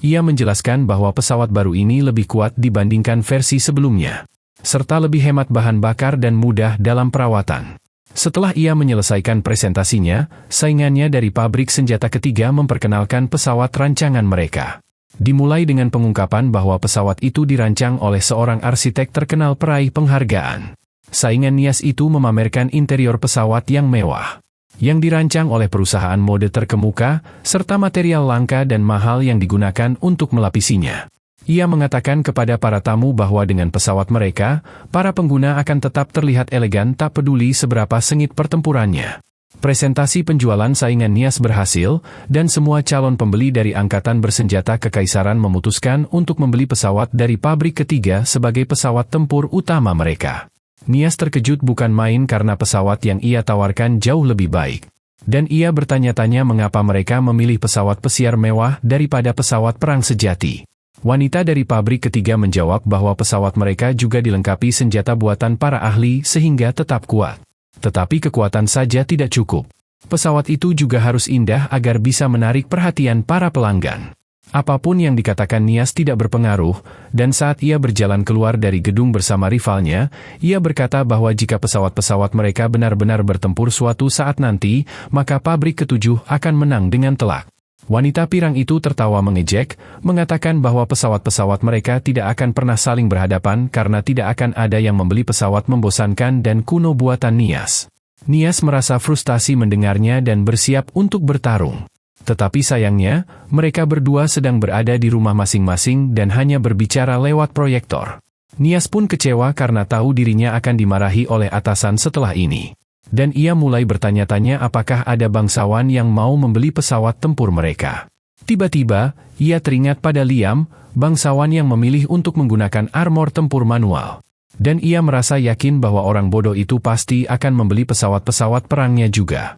Ia menjelaskan bahwa pesawat baru ini lebih kuat dibandingkan versi sebelumnya, serta lebih hemat bahan bakar dan mudah dalam perawatan. Setelah ia menyelesaikan presentasinya, saingannya dari pabrik senjata ketiga memperkenalkan pesawat rancangan mereka. Dimulai dengan pengungkapan bahwa pesawat itu dirancang oleh seorang arsitek terkenal peraih penghargaan. Saingan Nias itu memamerkan interior pesawat yang mewah, yang dirancang oleh perusahaan mode terkemuka, serta material langka dan mahal yang digunakan untuk melapisinya. Ia mengatakan kepada para tamu bahwa dengan pesawat mereka, para pengguna akan tetap terlihat elegan tak peduli seberapa sengit pertempurannya. Presentasi penjualan saingan Nias berhasil, dan semua calon pembeli dari Angkatan Bersenjata Kekaisaran memutuskan untuk membeli pesawat dari pabrik ketiga sebagai pesawat tempur utama mereka. Nias terkejut bukan main karena pesawat yang ia tawarkan jauh lebih baik. Dan ia bertanya-tanya mengapa mereka memilih pesawat pesiar mewah daripada pesawat perang sejati. Wanita dari pabrik ketiga menjawab bahwa pesawat mereka juga dilengkapi senjata buatan para ahli sehingga tetap kuat. Tetapi kekuatan saja tidak cukup. Pesawat itu juga harus indah agar bisa menarik perhatian para pelanggan. Apapun yang dikatakan Nias tidak berpengaruh, dan saat ia berjalan keluar dari gedung bersama rivalnya, ia berkata bahwa jika pesawat-pesawat mereka benar-benar bertempur suatu saat nanti, maka pabrik ke-7 akan menang dengan telak. Wanita pirang itu tertawa mengejek, mengatakan bahwa pesawat-pesawat mereka tidak akan pernah saling berhadapan karena tidak akan ada yang membeli pesawat membosankan dan kuno buatan Nias. Nias merasa frustasi mendengarnya dan bersiap untuk bertarung. Tetapi sayangnya, mereka berdua sedang berada di rumah masing-masing dan hanya berbicara lewat proyektor. Nias pun kecewa karena tahu dirinya akan dimarahi oleh atasan setelah ini. Dan ia mulai bertanya-tanya apakah ada bangsawan yang mau membeli pesawat tempur mereka. Tiba-tiba, ia teringat pada Liam, bangsawan yang memilih untuk menggunakan armor tempur manual. Dan ia merasa yakin bahwa orang bodoh itu pasti akan membeli pesawat-pesawat perangnya juga.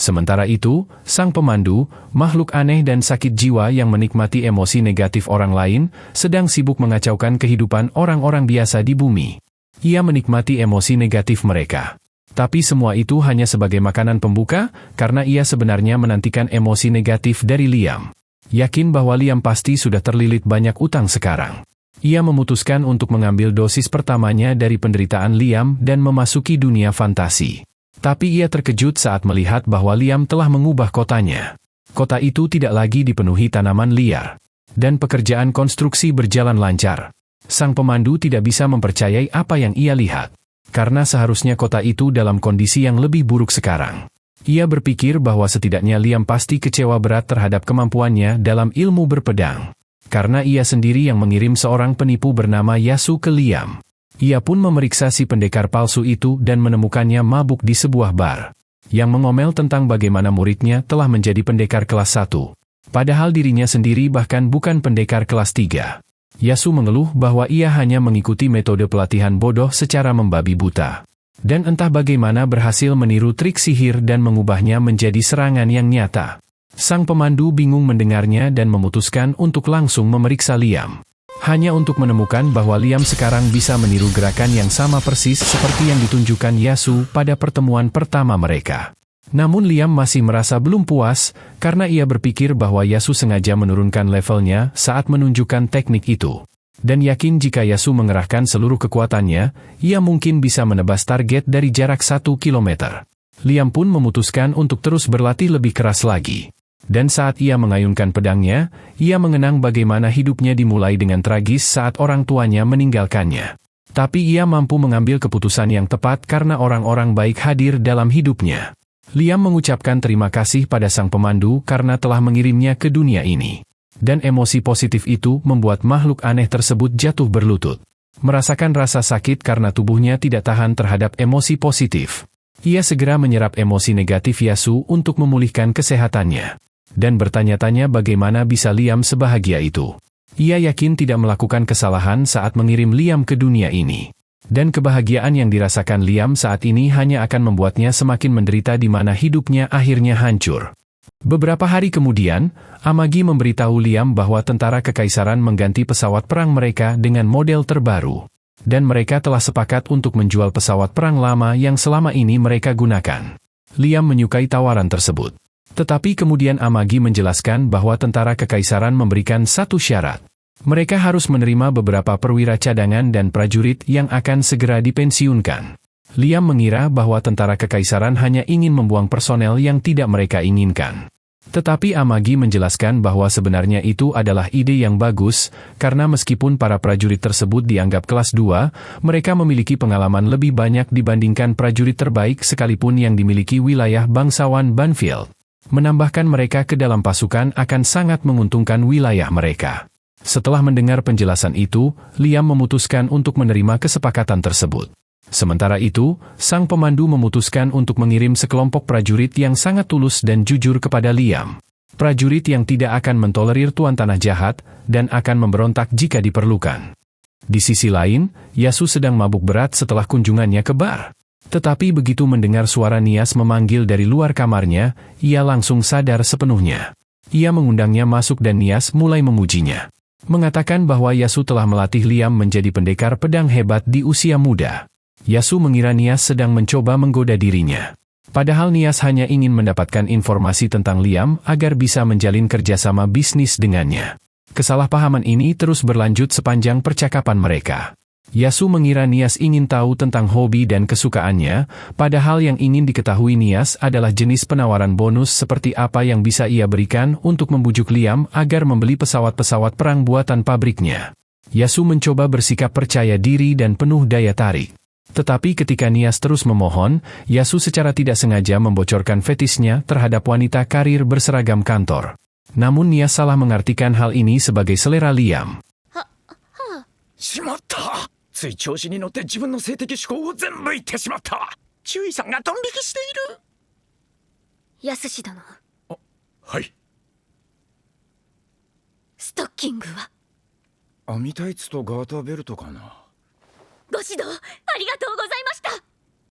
Sementara itu, sang pemandu, makhluk aneh dan sakit jiwa yang menikmati emosi negatif orang lain, sedang sibuk mengacaukan kehidupan orang-orang biasa di bumi. Ia menikmati emosi negatif mereka. Tapi semua itu hanya sebagai makanan pembuka, karena ia sebenarnya menantikan emosi negatif dari Liam. Yakin bahwa Liam pasti sudah terlilit banyak utang sekarang. Ia memutuskan untuk mengambil dosis pertamanya dari penderitaan Liam dan memasuki dunia fantasi. Tapi ia terkejut saat melihat bahwa Liam telah mengubah kotanya. Kota itu tidak lagi dipenuhi tanaman liar. Dan pekerjaan konstruksi berjalan lancar. Sang pemandu tidak bisa mempercayai apa yang ia lihat. Karena seharusnya kota itu dalam kondisi yang lebih buruk sekarang. Ia berpikir bahwa setidaknya Liam pasti kecewa berat terhadap kemampuannya dalam ilmu berpedang. Karena ia sendiri yang mengirim seorang penipu bernama Yasu ke Liam. Ia pun memeriksa si pendekar palsu itu dan menemukannya mabuk di sebuah bar. Yang mengomel tentang bagaimana muridnya telah menjadi pendekar kelas 1. Padahal dirinya sendiri bahkan bukan pendekar kelas 3. Yasu mengeluh bahwa ia hanya mengikuti metode pelatihan bodoh secara membabi buta. Dan entah bagaimana berhasil meniru trik sihir dan mengubahnya menjadi serangan yang nyata. Sang pemandu bingung mendengarnya dan memutuskan untuk langsung memeriksa Liam. Hanya untuk menemukan bahwa Liam sekarang bisa meniru gerakan yang sama persis seperti yang ditunjukkan Yasu pada pertemuan pertama mereka. Namun Liam masih merasa belum puas, karena ia berpikir bahwa Yasu sengaja menurunkan levelnya saat menunjukkan teknik itu. Dan yakin jika Yasu mengerahkan seluruh kekuatannya, ia mungkin bisa menebas target dari jarak 1 kilometer. Liam pun memutuskan untuk terus berlatih lebih keras lagi. Dan saat ia mengayunkan pedangnya, ia mengenang bagaimana hidupnya dimulai dengan tragis saat orang tuanya meninggalkannya. Tapi ia mampu mengambil keputusan yang tepat karena orang-orang baik hadir dalam hidupnya. Liam mengucapkan terima kasih pada sang pemandu karena telah mengirimnya ke dunia ini. Dan emosi positif itu membuat makhluk aneh tersebut jatuh berlutut. Merasakan rasa sakit karena tubuhnya tidak tahan terhadap emosi positif. Ia segera menyerap emosi negatif Yasu untuk memulihkan kesehatannya. Dan bertanya-tanya bagaimana bisa Liam sebahagia itu. Ia yakin tidak melakukan kesalahan saat mengirim Liam ke dunia ini. Dan kebahagiaan yang dirasakan Liam saat ini hanya akan membuatnya semakin menderita di mana hidupnya akhirnya hancur. Beberapa hari kemudian, Amagi memberitahu Liam bahwa tentara kekaisaran mengganti pesawat perang mereka dengan model terbaru. Dan mereka telah sepakat untuk menjual pesawat perang lama yang selama ini mereka gunakan. Liam menyukai tawaran tersebut. Tetapi kemudian Amagi menjelaskan bahwa tentara kekaisaran memberikan satu syarat. Mereka harus menerima beberapa perwira cadangan dan prajurit yang akan segera dipensiunkan. Liam mengira bahwa tentara kekaisaran hanya ingin membuang personel yang tidak mereka inginkan. Tetapi Amagi menjelaskan bahwa sebenarnya itu adalah ide yang bagus, karena meskipun para prajurit tersebut dianggap kelas 2, mereka memiliki pengalaman lebih banyak dibandingkan prajurit terbaik sekalipun yang dimiliki wilayah bangsawan Banfield. Menambahkan mereka ke dalam pasukan akan sangat menguntungkan wilayah mereka. Setelah mendengar penjelasan itu, Liam memutuskan untuk menerima kesepakatan tersebut. Sementara itu, sang pemandu memutuskan untuk mengirim sekelompok prajurit yang sangat tulus dan jujur kepada Liam. Prajurit yang tidak akan mentolerir tuan tanah jahat, dan akan memberontak jika diperlukan. Di sisi lain, Yasu sedang mabuk berat setelah kunjungannya ke bar. Tetapi begitu mendengar suara Nias memanggil dari luar kamarnya, ia langsung sadar sepenuhnya. Ia mengundangnya masuk dan Nias mulai memujinya. Mengatakan bahwa Yasu telah melatih Liam menjadi pendekar pedang hebat di usia muda. Yasu mengira Nias sedang mencoba menggoda dirinya. Padahal Nias hanya ingin mendapatkan informasi tentang Liam agar bisa menjalin kerjasama bisnis dengannya. Kesalahpahaman ini terus berlanjut sepanjang percakapan mereka. Yasu mengira Nias ingin tahu tentang hobi dan kesukaannya, padahal yang ingin diketahui Nias adalah jenis penawaran bonus seperti apa yang bisa ia berikan untuk membujuk Liam agar membeli pesawat-pesawat perang buatan pabriknya. Yasu mencoba bersikap percaya diri dan penuh daya tarik. Tetapi ketika Nias terus memohon, Yasu secara tidak sengaja membocorkan fetisnya terhadap wanita karir berseragam kantor. Namun Nias salah mengartikan hal ini sebagai selera Liam. しまった。つい調子に乗って自分の性的思考を全部言ってしまった。注意さんがドン引きしている。やすし殿、はい。ストッキングは網タイツとガーターベルトかな。ご指導ありがとうございました。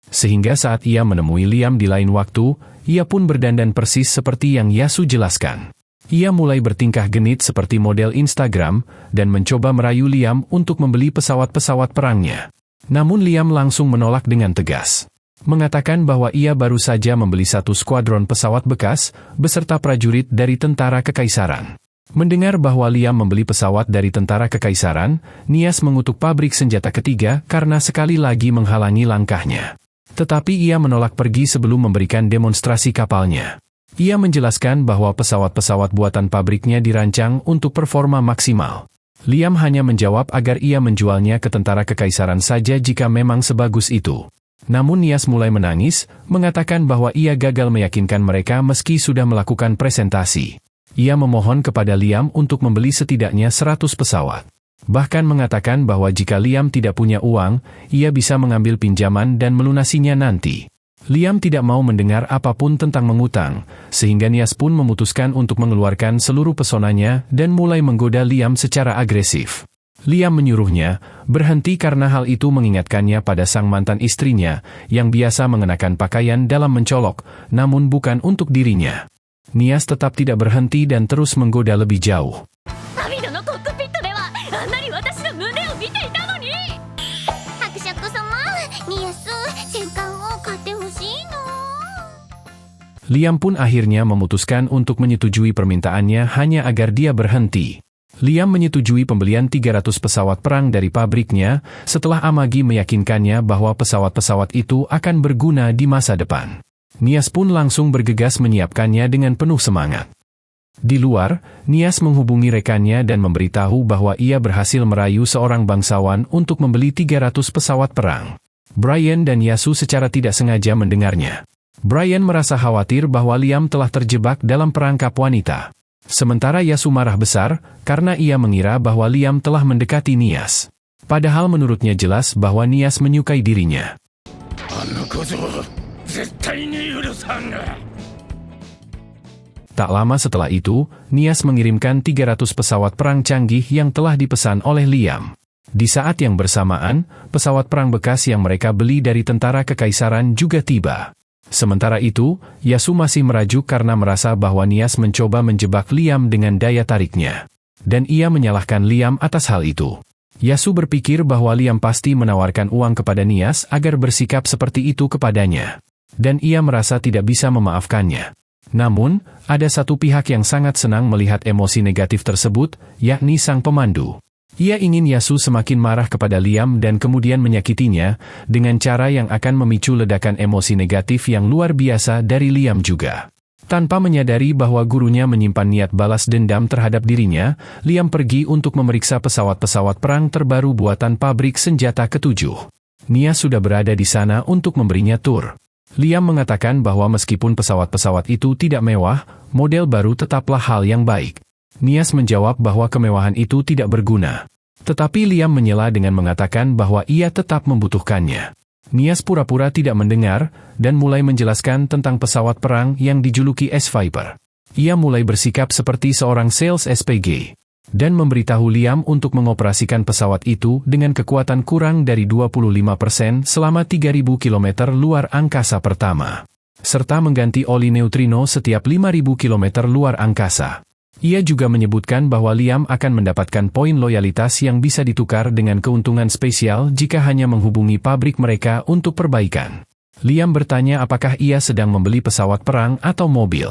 Sehingga saat ia menemui Liam di lain waktu, ia pun berdandan persis seperti yang Yasu jelaskan. Ia mulai bertingkah genit seperti model Instagram, dan mencoba merayu Liam untuk membeli pesawat-pesawat perangnya. Namun Liam langsung menolak dengan tegas. Mengatakan bahwa ia baru saja membeli satu skuadron pesawat bekas, beserta prajurit dari tentara kekaisaran. Mendengar bahwa Liam membeli pesawat dari tentara kekaisaran, Nias mengutuk pabrik senjata ketiga karena sekali lagi menghalangi langkahnya. Tetapi ia menolak pergi sebelum memberikan demonstrasi kapalnya. Ia menjelaskan bahwa pesawat-pesawat buatan pabriknya dirancang untuk performa maksimal. Liam hanya menjawab agar ia menjualnya ke tentara kekaisaran saja jika memang sebagus itu. Namun Nias mulai menangis, mengatakan bahwa ia gagal meyakinkan mereka meski sudah melakukan presentasi. Ia memohon kepada Liam untuk membeli setidaknya 100 pesawat. Bahkan mengatakan bahwa jika Liam tidak punya uang, ia bisa mengambil pinjaman dan melunasinya nanti. Liam tidak mau mendengar apapun tentang mengutang, sehingga Nias pun memutuskan untuk mengeluarkan seluruh pesonanya dan mulai menggoda Liam secara agresif. Liam menyuruhnya berhenti karena hal itu mengingatkannya pada sang mantan istrinya, yang biasa mengenakan pakaian dalam mencolok, namun bukan untuk dirinya. Nias tetap tidak berhenti dan terus menggoda lebih jauh. Liam pun akhirnya memutuskan untuk menyetujui permintaannya hanya agar dia berhenti. Liam menyetujui pembelian 300 pesawat perang dari pabriknya, setelah Amagi meyakinkannya bahwa pesawat-pesawat itu akan berguna di masa depan. Nias pun langsung bergegas menyiapkannya dengan penuh semangat. Di luar, Nias menghubungi rekannya dan memberitahu bahwa ia berhasil merayu seorang bangsawan untuk membeli 300 pesawat perang. Brian dan Yasu secara tidak sengaja mendengarnya. Brian merasa khawatir bahwa Liam telah terjebak dalam perangkap wanita. Sementara Yasu marah besar, karena ia mengira bahwa Liam telah mendekati Nias. Padahal menurutnya jelas bahwa Nias menyukai dirinya. Tak lama setelah itu, Nias mengirimkan 300 pesawat perang canggih yang telah dipesan oleh Liam. Di saat yang bersamaan, pesawat perang bekas yang mereka beli dari tentara kekaisaran juga tiba. Sementara itu, Yasu masih merajuk karena merasa bahwa Nias mencoba menjebak Liam dengan daya tariknya. Dan ia menyalahkan Liam atas hal itu. Yasu berpikir bahwa Liam pasti menawarkan uang kepada Nias agar bersikap seperti itu kepadanya. Dan ia merasa tidak bisa memaafkannya. Namun, ada satu pihak yang sangat senang melihat emosi negatif tersebut, yakni sang pemandu. Ia ingin Yasu semakin marah kepada Liam dan kemudian menyakitinya, dengan cara yang akan memicu ledakan emosi negatif yang luar biasa dari Liam juga. Tanpa menyadari bahwa gurunya menyimpan niat balas dendam terhadap dirinya, Liam pergi untuk memeriksa pesawat-pesawat perang terbaru buatan pabrik senjata ke-7. Nias sudah berada di sana untuk memberinya tur. Liam mengatakan bahwa meskipun pesawat-pesawat itu tidak mewah, model baru tetaplah hal yang baik. Nias menjawab bahwa kemewahan itu tidak berguna. Tetapi Liam menyela dengan mengatakan bahwa ia tetap membutuhkannya. Nias pura-pura tidak mendengar, dan mulai menjelaskan tentang pesawat perang yang dijuluki S-Viper. Ia mulai bersikap seperti seorang sales SPG. Dan memberitahu Liam untuk mengoperasikan pesawat itu dengan kekuatan kurang dari 25% selama 3.000 km luar angkasa pertama. Serta mengganti oli neutrino setiap 5.000 km luar angkasa. Ia juga menyebutkan bahwa Liam akan mendapatkan poin loyalitas yang bisa ditukar dengan keuntungan spesial jika hanya menghubungi pabrik mereka untuk perbaikan. Liam bertanya apakah ia sedang membeli pesawat perang atau mobil.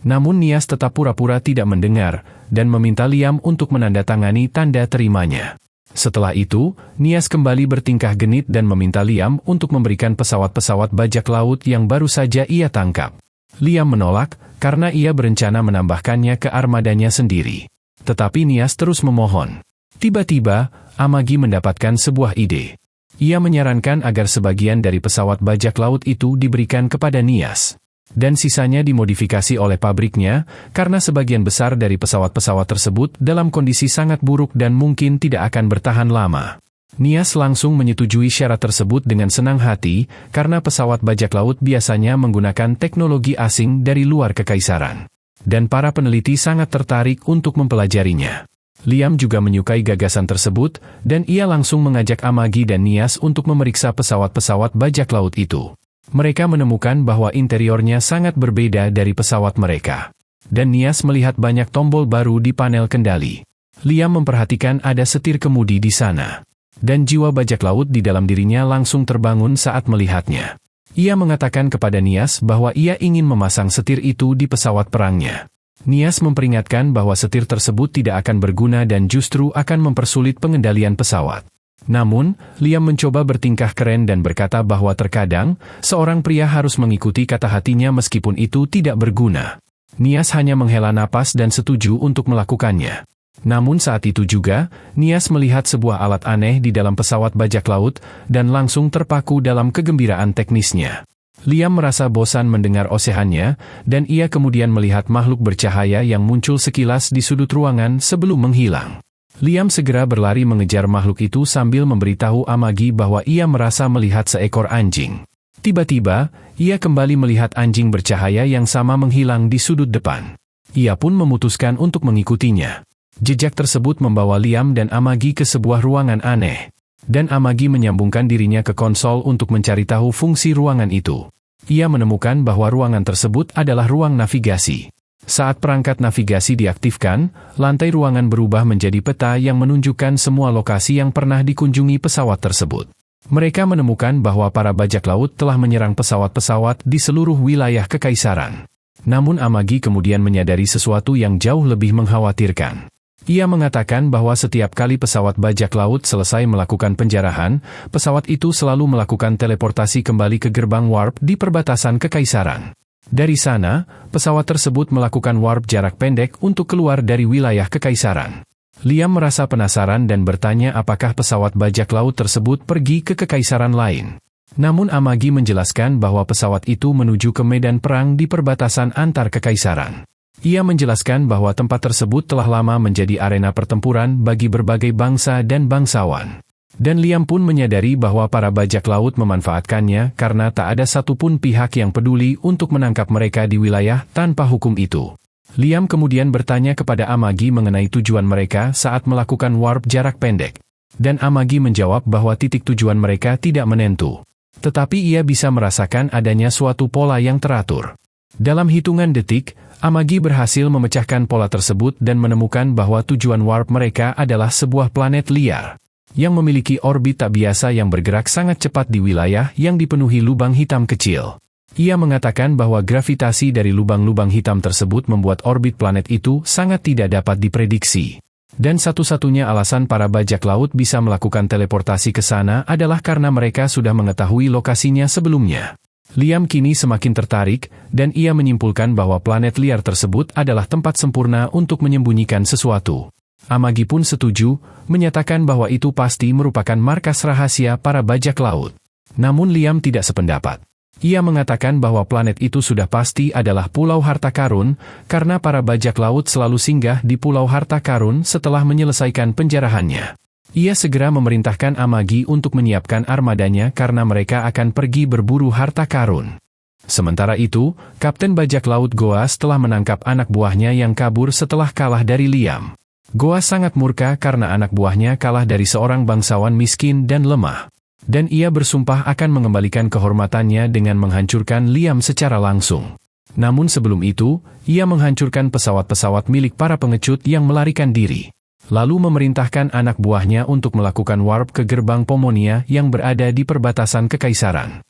Namun Nias tetap pura-pura tidak mendengar, dan meminta Liam untuk menandatangani tanda terimanya. Setelah itu, Nias kembali bertingkah genit dan meminta Liam untuk memberikan pesawat-pesawat bajak laut yang baru saja ia tangkap. Liam menolak, karena ia berencana menambahkannya ke armadanya sendiri. Tetapi Nias terus memohon. Tiba-tiba, Amagi mendapatkan sebuah ide. Ia menyarankan agar sebagian dari pesawat bajak laut itu diberikan kepada Nias. Dan sisanya dimodifikasi oleh pabriknya, karena sebagian besar dari pesawat-pesawat tersebut dalam kondisi sangat buruk dan mungkin tidak akan bertahan lama. Nias langsung menyetujui syarat tersebut dengan senang hati, karena pesawat bajak laut biasanya menggunakan teknologi asing dari luar kekaisaran. Dan para peneliti sangat tertarik untuk mempelajarinya. Liam juga menyukai gagasan tersebut, dan ia langsung mengajak Amagi dan Nias untuk memeriksa pesawat-pesawat bajak laut itu. Mereka menemukan bahwa interiornya sangat berbeda dari pesawat mereka. Dan Nias melihat banyak tombol baru di panel kendali. Liam memperhatikan ada setir kemudi di sana. Dan jiwa bajak laut di dalam dirinya langsung terbangun saat melihatnya. Ia mengatakan kepada Nias bahwa ia ingin memasang setir itu di pesawat perangnya. Nias memperingatkan bahwa setir tersebut tidak akan berguna dan justru akan mempersulit pengendalian pesawat. Namun, Liam mencoba bertingkah keren dan berkata bahwa terkadang, seorang pria harus mengikuti kata hatinya meskipun itu tidak berguna. Nias hanya menghela napas dan setuju untuk melakukannya. Namun saat itu juga, Nias melihat sebuah alat aneh di dalam pesawat bajak laut, dan langsung terpaku dalam kegembiraan teknisnya. Liam merasa bosan mendengar ocehannya, dan ia kemudian melihat makhluk bercahaya yang muncul sekilas di sudut ruangan sebelum menghilang. Liam segera berlari mengejar makhluk itu sambil memberitahu Amagi bahwa ia merasa melihat seekor anjing. Tiba-tiba, ia kembali melihat anjing bercahaya yang sama menghilang di sudut depan. Ia pun memutuskan untuk mengikutinya. Jejak tersebut membawa Liam dan Amagi ke sebuah ruangan aneh. Dan Amagi menyambungkan dirinya ke konsol untuk mencari tahu fungsi ruangan itu. Ia menemukan bahwa ruangan tersebut adalah ruang navigasi. Saat perangkat navigasi diaktifkan, lantai ruangan berubah menjadi peta yang menunjukkan semua lokasi yang pernah dikunjungi pesawat tersebut. Mereka menemukan bahwa para bajak laut telah menyerang pesawat-pesawat di seluruh wilayah kekaisaran. Namun Amagi kemudian menyadari sesuatu yang jauh lebih mengkhawatirkan. Ia mengatakan bahwa setiap kali pesawat bajak laut selesai melakukan penjarahan, pesawat itu selalu melakukan teleportasi kembali ke gerbang warp di perbatasan kekaisaran. Dari sana, pesawat tersebut melakukan warp jarak pendek untuk keluar dari wilayah kekaisaran. Liam merasa penasaran dan bertanya apakah pesawat bajak laut tersebut pergi ke kekaisaran lain. Namun Amagi menjelaskan bahwa pesawat itu menuju ke medan perang di perbatasan antar kekaisaran. Ia menjelaskan bahwa tempat tersebut telah lama menjadi arena pertempuran bagi berbagai bangsa dan bangsawan. Dan Liam pun menyadari bahwa para bajak laut memanfaatkannya karena tak ada satupun pihak yang peduli untuk menangkap mereka di wilayah tanpa hukum itu. Liam kemudian bertanya kepada Amagi mengenai tujuan mereka saat melakukan warp jarak pendek. Dan Amagi menjawab bahwa titik tujuan mereka tidak menentu. Tetapi ia bisa merasakan adanya suatu pola yang teratur. Dalam hitungan detik, Amagi berhasil memecahkan pola tersebut dan menemukan bahwa tujuan warp mereka adalah sebuah planet liar, yang memiliki orbit tak biasa yang bergerak sangat cepat di wilayah yang dipenuhi lubang hitam kecil. Ia mengatakan bahwa gravitasi dari lubang-lubang hitam tersebut membuat orbit planet itu sangat tidak dapat diprediksi. Dan satu-satunya alasan para bajak laut bisa melakukan teleportasi ke sana adalah karena mereka sudah mengetahui lokasinya sebelumnya. Liam kini semakin tertarik, dan ia menyimpulkan bahwa planet liar tersebut adalah tempat sempurna untuk menyembunyikan sesuatu. Amagi pun setuju, menyatakan bahwa itu pasti merupakan markas rahasia para bajak laut. Namun Liam tidak sependapat. Ia mengatakan bahwa planet itu sudah pasti adalah Pulau Harta Karun, karena para bajak laut selalu singgah di Pulau Harta Karun setelah menyelesaikan penjarahannya. Ia segera memerintahkan Amagi untuk menyiapkan armadanya karena mereka akan pergi berburu harta karun. Sementara itu, Kapten Bajak Laut Goas telah menangkap anak buahnya yang kabur setelah kalah dari Liam. Goas sangat murka karena anak buahnya kalah dari seorang bangsawan miskin dan lemah. Dan ia bersumpah akan mengembalikan kehormatannya dengan menghancurkan Liam secara langsung. Namun sebelum itu, ia menghancurkan pesawat-pesawat milik para pengecut yang melarikan diri. Lalu memerintahkan anak buahnya untuk melakukan warp ke gerbang Pomonia yang berada di perbatasan kekaisaran.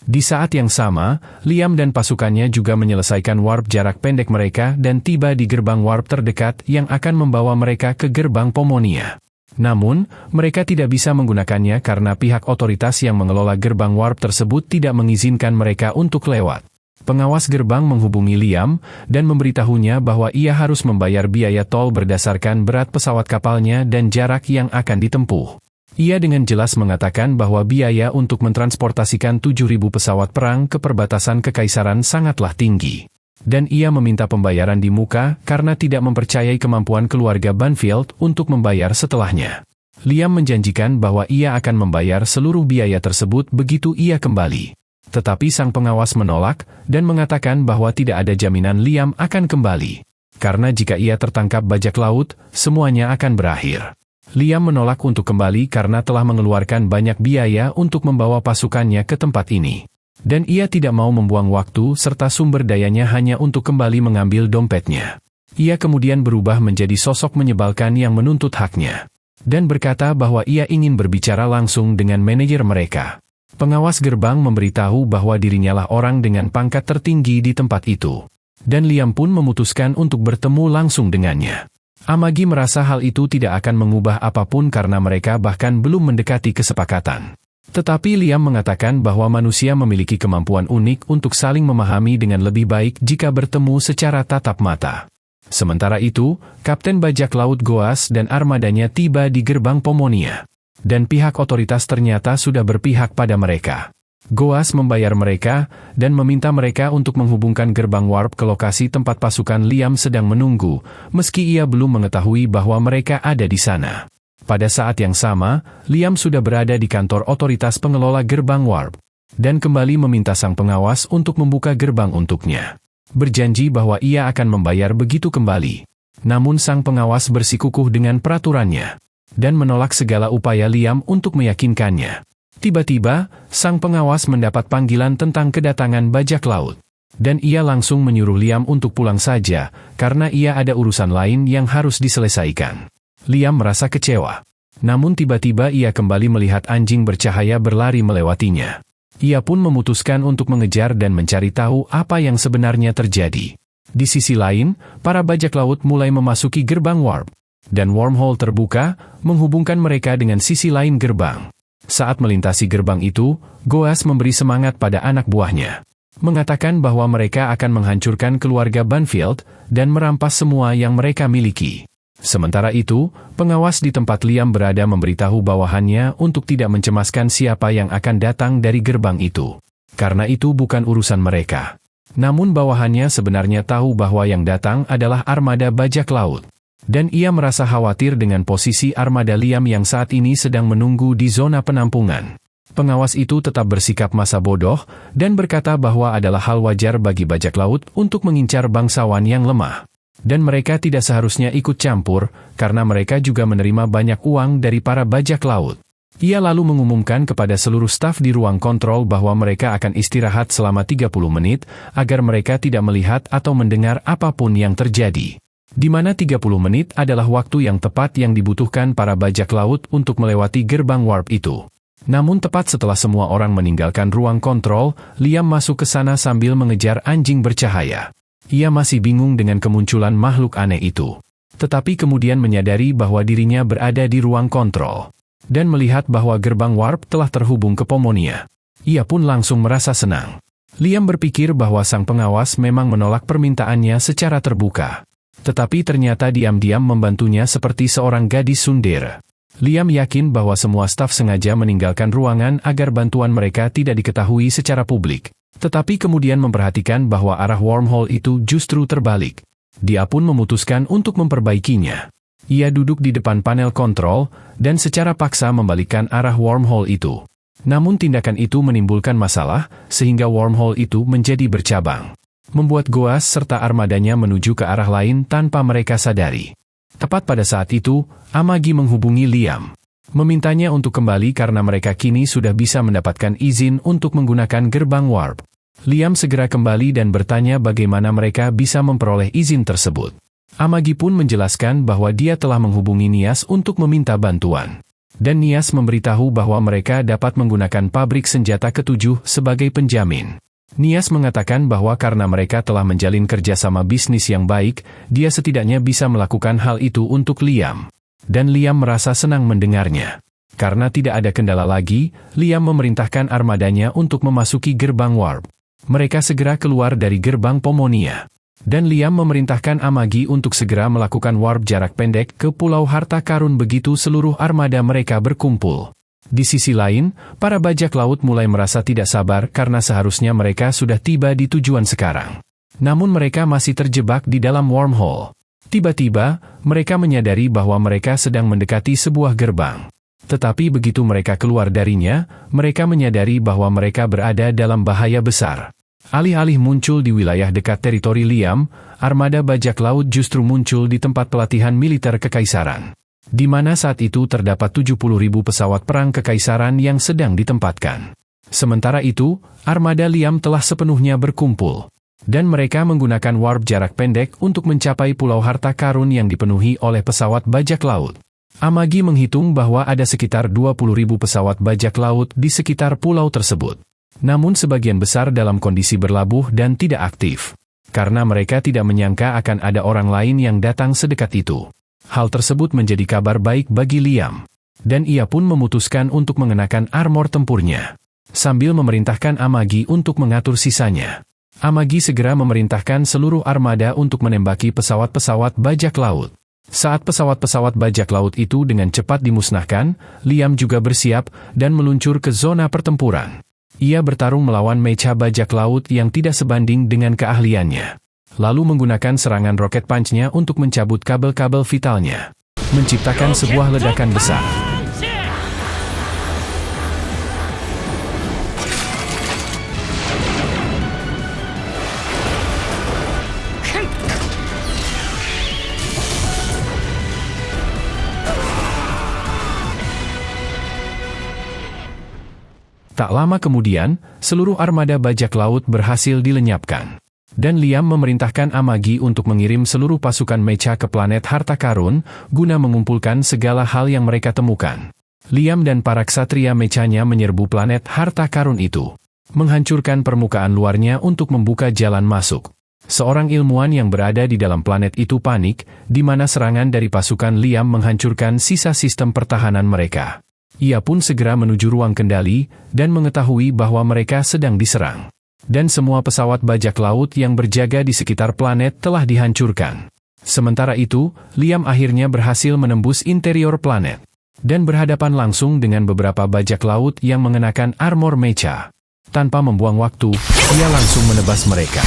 Di saat yang sama, Liam dan pasukannya juga menyelesaikan warp jarak pendek mereka dan tiba di gerbang warp terdekat yang akan membawa mereka ke gerbang Pomonia. Namun, mereka tidak bisa menggunakannya karena pihak otoritas yang mengelola gerbang warp tersebut tidak mengizinkan mereka untuk lewat. Pengawas gerbang menghubungi Liam dan memberitahunya bahwa ia harus membayar biaya tol berdasarkan berat pesawat kapalnya dan jarak yang akan ditempuh. Ia dengan jelas mengatakan bahwa biaya untuk mentransportasikan 7.000 pesawat perang ke perbatasan kekaisaran sangatlah tinggi. Dan ia meminta pembayaran di muka karena tidak mempercayai kemampuan keluarga Banfield untuk membayar setelahnya. Liam menjanjikan bahwa ia akan membayar seluruh biaya tersebut begitu ia kembali. Tetapi sang pengawas menolak dan mengatakan bahwa tidak ada jaminan Liam akan kembali. Karena jika ia tertangkap bajak laut, semuanya akan berakhir. Liam menolak untuk kembali karena telah mengeluarkan banyak biaya untuk membawa pasukannya ke tempat ini. Dan ia tidak mau membuang waktu serta sumber dayanya hanya untuk kembali mengambil dompetnya. Ia kemudian berubah menjadi sosok menyebalkan yang menuntut haknya. Dan berkata bahwa ia ingin berbicara langsung dengan manajer mereka. Pengawas gerbang memberitahu bahwa dirinya lah orang dengan pangkat tertinggi di tempat itu. Dan Liam pun memutuskan untuk bertemu langsung dengannya. Amagi merasa hal itu tidak akan mengubah apapun karena mereka bahkan belum mendekati kesepakatan. Tetapi Liam mengatakan bahwa manusia memiliki kemampuan unik untuk saling memahami dengan lebih baik jika bertemu secara tatap mata. Sementara itu, Kapten Bajak Laut Goas dan armadanya tiba di gerbang Pomonia. Dan pihak otoritas ternyata sudah berpihak pada mereka. Goas membayar mereka, dan meminta mereka untuk menghubungkan gerbang warp ke lokasi tempat pasukan Liam sedang menunggu, meski ia belum mengetahui bahwa mereka ada di sana. Pada saat yang sama, Liam sudah berada di kantor otoritas pengelola gerbang warp, dan kembali meminta sang pengawas untuk membuka gerbang untuknya. Berjanji bahwa ia akan membayar begitu kembali. Namun sang pengawas bersikukuh dengan peraturannya. Dan menolak segala upaya Liam untuk meyakinkannya. Tiba-tiba, sang pengawas mendapat panggilan tentang kedatangan bajak laut. Dan ia langsung menyuruh Liam untuk pulang saja, karena ia ada urusan lain yang harus diselesaikan. Liam merasa kecewa. Namun tiba-tiba ia kembali melihat anjing bercahaya berlari melewatinya. Ia pun memutuskan untuk mengejar dan mencari tahu apa yang sebenarnya terjadi. Di sisi lain, para bajak laut mulai memasuki gerbang warp. Dan wormhole terbuka, menghubungkan mereka dengan sisi lain gerbang. Saat melintasi gerbang itu, Goas memberi semangat pada anak buahnya. Mengatakan bahwa mereka akan menghancurkan keluarga Banfield, dan merampas semua yang mereka miliki. Sementara itu, pengawas di tempat Liam berada memberitahu bawahannya untuk tidak mencemaskan siapa yang akan datang dari gerbang itu. Karena itu bukan urusan mereka. Namun bawahannya sebenarnya tahu bahwa yang datang adalah armada bajak laut. Dan ia merasa khawatir dengan posisi armada Liam yang saat ini sedang menunggu di zona penampungan. Pengawas itu tetap bersikap masa bodoh, dan berkata bahwa adalah hal wajar bagi bajak laut untuk mengincar bangsawan yang lemah. Dan mereka tidak seharusnya ikut campur, karena mereka juga menerima banyak uang dari para bajak laut. Ia lalu mengumumkan kepada seluruh staf di ruang kontrol bahwa mereka akan istirahat selama 30 menit, agar mereka tidak melihat atau mendengar apapun yang terjadi. Di mana 30 menit adalah waktu yang tepat yang dibutuhkan para bajak laut untuk melewati gerbang warp itu. Namun tepat setelah semua orang meninggalkan ruang kontrol, Liam masuk ke sana sambil mengejar anjing bercahaya. Ia masih bingung dengan kemunculan makhluk aneh itu. Tetapi kemudian menyadari bahwa dirinya berada di ruang kontrol. Dan melihat bahwa gerbang warp telah terhubung ke Pomonia. Ia pun langsung merasa senang. Liam berpikir bahwa sang pengawas memang menolak permintaannya secara terbuka. Tetapi ternyata diam-diam membantunya seperti seorang gadis sundere. Liam yakin bahwa semua staf sengaja meninggalkan ruangan agar bantuan mereka tidak diketahui secara publik. Tetapi kemudian memperhatikan bahwa arah wormhole itu justru terbalik. Dia pun memutuskan untuk memperbaikinya. Ia duduk di depan panel kontrol, dan secara paksa membalikkan arah wormhole itu. Namun tindakan itu menimbulkan masalah, sehingga wormhole itu menjadi bercabang. Membuat Goas serta armadanya menuju ke arah lain tanpa mereka sadari. Tepat pada saat itu, Amagi menghubungi Liam. Memintanya untuk kembali karena mereka kini sudah bisa mendapatkan izin untuk menggunakan gerbang warp. Liam segera kembali dan bertanya bagaimana mereka bisa memperoleh izin tersebut. Amagi pun menjelaskan bahwa dia telah menghubungi Nias untuk meminta bantuan. Dan Nias memberitahu bahwa mereka dapat menggunakan pabrik senjata ke-7 sebagai penjamin. Nias mengatakan bahwa karena mereka telah menjalin kerjasama bisnis yang baik, dia setidaknya bisa melakukan hal itu untuk Liam. Dan Liam merasa senang mendengarnya. Karena tidak ada kendala lagi, Liam memerintahkan armadanya untuk memasuki gerbang warp. Mereka segera keluar dari gerbang Pomonia. Dan Liam memerintahkan Amagi untuk segera melakukan warp jarak pendek ke Pulau Harta Karun begitu seluruh armada mereka berkumpul. Di sisi lain, para bajak laut mulai merasa tidak sabar karena seharusnya mereka sudah tiba di tujuan sekarang. Namun mereka masih terjebak di dalam wormhole. Tiba-tiba, mereka menyadari bahwa mereka sedang mendekati sebuah gerbang. Tetapi begitu mereka keluar darinya, mereka menyadari bahwa mereka berada dalam bahaya besar. Alih-alih muncul di wilayah dekat teritori Liam, armada bajak laut justru muncul di tempat pelatihan militer kekaisaran. Di mana saat itu terdapat 70.000 pesawat perang kekaisaran yang sedang ditempatkan. Sementara itu, armada Liam telah sepenuhnya berkumpul. Dan mereka menggunakan warp jarak pendek untuk mencapai Pulau Harta Karun yang dipenuhi oleh pesawat bajak laut. Amagi menghitung bahwa ada sekitar 20.000 pesawat bajak laut di sekitar pulau tersebut. Namun sebagian besar dalam kondisi berlabuh dan tidak aktif. Karena mereka tidak menyangka akan ada orang lain yang datang sedekat itu. Hal tersebut menjadi kabar baik bagi Liam. Dan ia pun memutuskan untuk mengenakan armor tempurnya. Sambil memerintahkan Amagi untuk mengatur sisanya. Amagi segera memerintahkan seluruh armada untuk menembaki pesawat-pesawat bajak laut. Saat pesawat-pesawat bajak laut itu dengan cepat dimusnahkan, Liam juga bersiap dan meluncur ke zona pertempuran. Ia bertarung melawan mecha bajak laut yang tidak sebanding dengan keahliannya. Lalu menggunakan serangan roket punch-nya untuk mencabut kabel-kabel vitalnya. Menciptakan sebuah ledakan besar. Tak lama kemudian, seluruh armada bajak laut berhasil dilenyapkan. Dan Liam memerintahkan Amagi untuk mengirim seluruh pasukan mecha ke planet Harta Karun, guna mengumpulkan segala hal yang mereka temukan. Liam dan para ksatria mechanya menyerbu planet Harta Karun itu. Menghancurkan permukaan luarnya untuk membuka jalan masuk. Seorang ilmuwan yang berada di dalam planet itu panik, di mana serangan dari pasukan Liam menghancurkan sisa sistem pertahanan mereka. Ia pun segera menuju ruang kendali, dan mengetahui bahwa mereka sedang diserang. Dan semua pesawat bajak laut yang berjaga di sekitar planet telah dihancurkan. Sementara itu, Liam akhirnya berhasil menembus interior planet. Dan berhadapan langsung dengan beberapa bajak laut yang mengenakan armor mecha. Tanpa membuang waktu, ia langsung menebas mereka.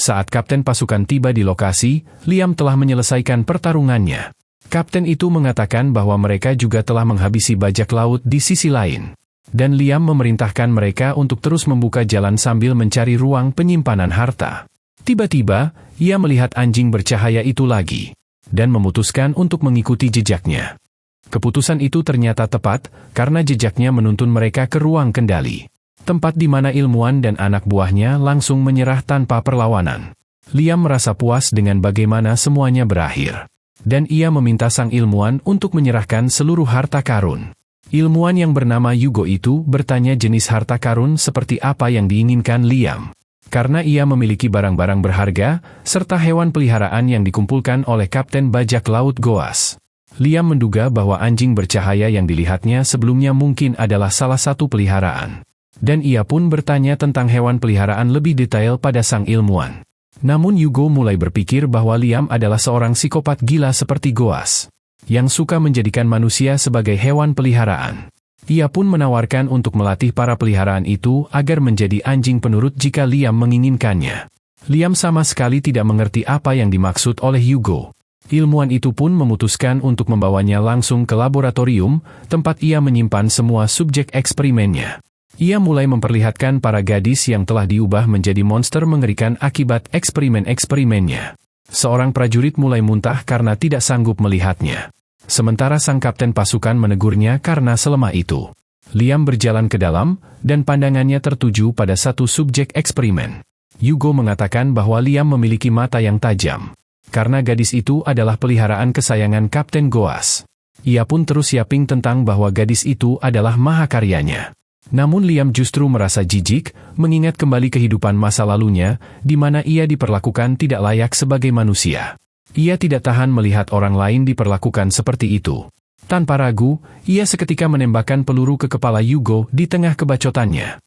Saat kapten pasukan tiba di lokasi, Liam telah menyelesaikan pertarungannya. Kapten itu mengatakan bahwa mereka juga telah menghabisi bajak laut di sisi lain. Dan Liam memerintahkan mereka untuk terus membuka jalan sambil mencari ruang penyimpanan harta. Tiba-tiba, ia melihat anjing bercahaya itu lagi. Dan memutuskan untuk mengikuti jejaknya. Keputusan itu ternyata tepat, karena jejaknya menuntun mereka ke ruang kendali. Tempat di mana ilmuwan dan anak buahnya langsung menyerah tanpa perlawanan. Liam merasa puas dengan bagaimana semuanya berakhir. Dan ia meminta sang ilmuwan untuk menyerahkan seluruh harta karun. Ilmuwan yang bernama Yugo itu bertanya jenis harta karun seperti apa yang diinginkan Liam. Karena ia memiliki barang-barang berharga, serta hewan peliharaan yang dikumpulkan oleh Kapten Bajak Laut Goas. Liam menduga bahwa anjing bercahaya yang dilihatnya sebelumnya mungkin adalah salah satu peliharaan. Dan ia pun bertanya tentang hewan peliharaan lebih detail pada sang ilmuwan. Namun Yugo mulai berpikir bahwa Liam adalah seorang psikopat gila seperti Goas, yang suka menjadikan manusia sebagai hewan peliharaan. Ia pun menawarkan untuk melatih para peliharaan itu agar menjadi anjing penurut jika Liam menginginkannya. Liam sama sekali tidak mengerti apa yang dimaksud oleh Yugo. Ilmuwan itu pun memutuskan untuk membawanya langsung ke laboratorium, tempat ia menyimpan semua subjek eksperimennya. Ia mulai memperlihatkan para gadis yang telah diubah menjadi monster mengerikan akibat eksperimen-eksperimennya. Seorang prajurit mulai muntah karena tidak sanggup melihatnya. Sementara sang kapten pasukan menegurnya karena selemah itu. Liam berjalan ke dalam, dan pandangannya tertuju pada satu subjek eksperimen. Yugo mengatakan bahwa Liam memiliki mata yang tajam. Karena gadis itu adalah peliharaan kesayangan Kapten Goas. Ia pun terus yapping tentang bahwa gadis itu adalah mahakaryanya. Namun Liam justru merasa jijik, mengingat kembali kehidupan masa lalunya, di mana ia diperlakukan tidak layak sebagai manusia. Ia tidak tahan melihat orang lain diperlakukan seperti itu. Tanpa ragu, ia seketika menembakkan peluru ke kepala Yugo di tengah kebacotannya.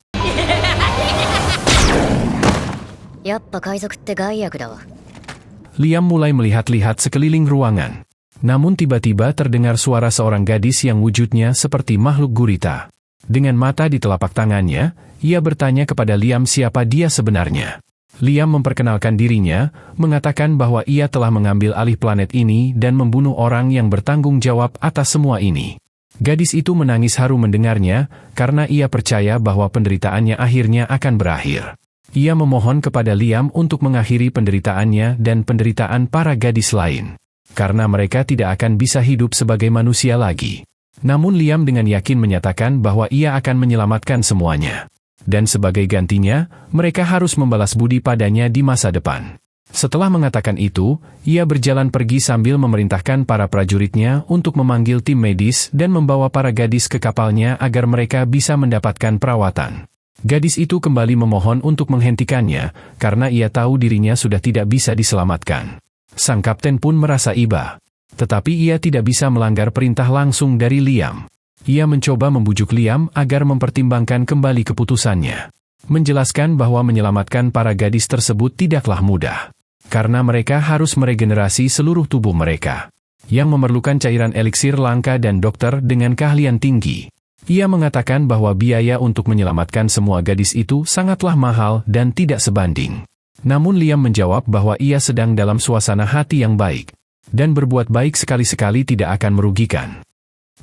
Liam mulai melihat-lihat sekeliling ruangan. Namun tiba-tiba terdengar suara seorang gadis yang wujudnya seperti makhluk gurita. Dengan mata di telapak tangannya, ia bertanya kepada Liam siapa dia sebenarnya. Liam memperkenalkan dirinya, mengatakan bahwa ia telah mengambil alih planet ini dan membunuh orang yang bertanggung jawab atas semua ini. Gadis itu menangis haru mendengarnya, karena ia percaya bahwa penderitaannya akhirnya akan berakhir. Ia memohon kepada Liam untuk mengakhiri penderitaannya dan penderitaan para gadis lain. Karena mereka tidak akan bisa hidup sebagai manusia lagi. Namun Liam dengan yakin menyatakan bahwa ia akan menyelamatkan semuanya. Dan sebagai gantinya, mereka harus membalas budi padanya di masa depan. Setelah mengatakan itu, ia berjalan pergi sambil memerintahkan para prajuritnya untuk memanggil tim medis dan membawa para gadis ke kapalnya agar mereka bisa mendapatkan perawatan. Gadis itu kembali memohon untuk menghentikannya, karena ia tahu dirinya sudah tidak bisa diselamatkan. Sang kapten pun merasa iba. Tetapi ia tidak bisa melanggar perintah langsung dari Liam. Ia mencoba membujuk Liam agar mempertimbangkan kembali keputusannya. Menjelaskan bahwa menyelamatkan para gadis tersebut tidaklah mudah. Karena mereka harus meregenerasi seluruh tubuh mereka. Yang memerlukan cairan eliksir langka dan dokter dengan keahlian tinggi. Ia mengatakan bahwa biaya untuk menyelamatkan semua gadis itu sangatlah mahal dan tidak sebanding. Namun Liam menjawab bahwa ia sedang dalam suasana hati yang baik. Dan berbuat baik sekali-sekali tidak akan merugikan.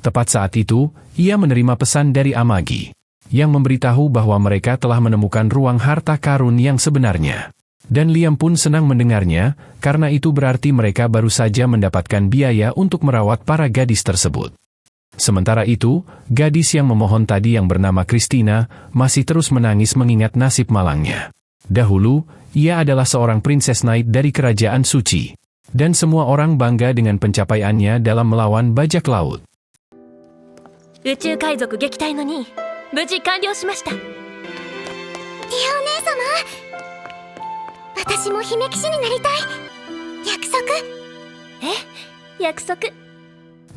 Tepat saat itu, ia menerima pesan dari Amagi. Yang memberitahu bahwa mereka telah menemukan ruang harta karun yang sebenarnya. Dan Liam pun senang mendengarnya, karena itu berarti mereka baru saja mendapatkan biaya untuk merawat para gadis tersebut. Sementara itu, gadis yang memohon tadi yang bernama Christina, masih terus menangis mengingat nasib malangnya. Dahulu, ia adalah seorang Princess Knight dari Kerajaan Suci. Dan semua orang bangga dengan pencapaiannya dalam melawan bajak laut.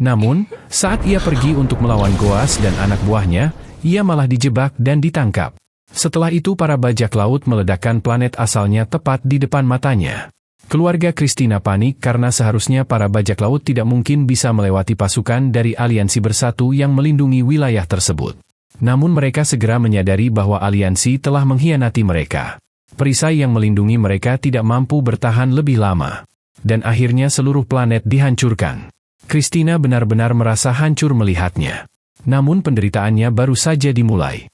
Namun, saat ia pergi untuk melawan Goas dan anak buahnya, ia malah dijebak dan ditangkap. Setelah itu para bajak laut meledakkan planet asalnya tepat di depan matanya. Keluarga Christina panik karena seharusnya para bajak laut tidak mungkin bisa melewati pasukan dari aliansi bersatu yang melindungi wilayah tersebut. Namun mereka segera menyadari bahwa aliansi telah mengkhianati mereka. Perisai yang melindungi mereka tidak mampu bertahan lebih lama. Dan akhirnya seluruh planet dihancurkan. Christina benar-benar merasa hancur melihatnya. Namun penderitaannya baru saja dimulai.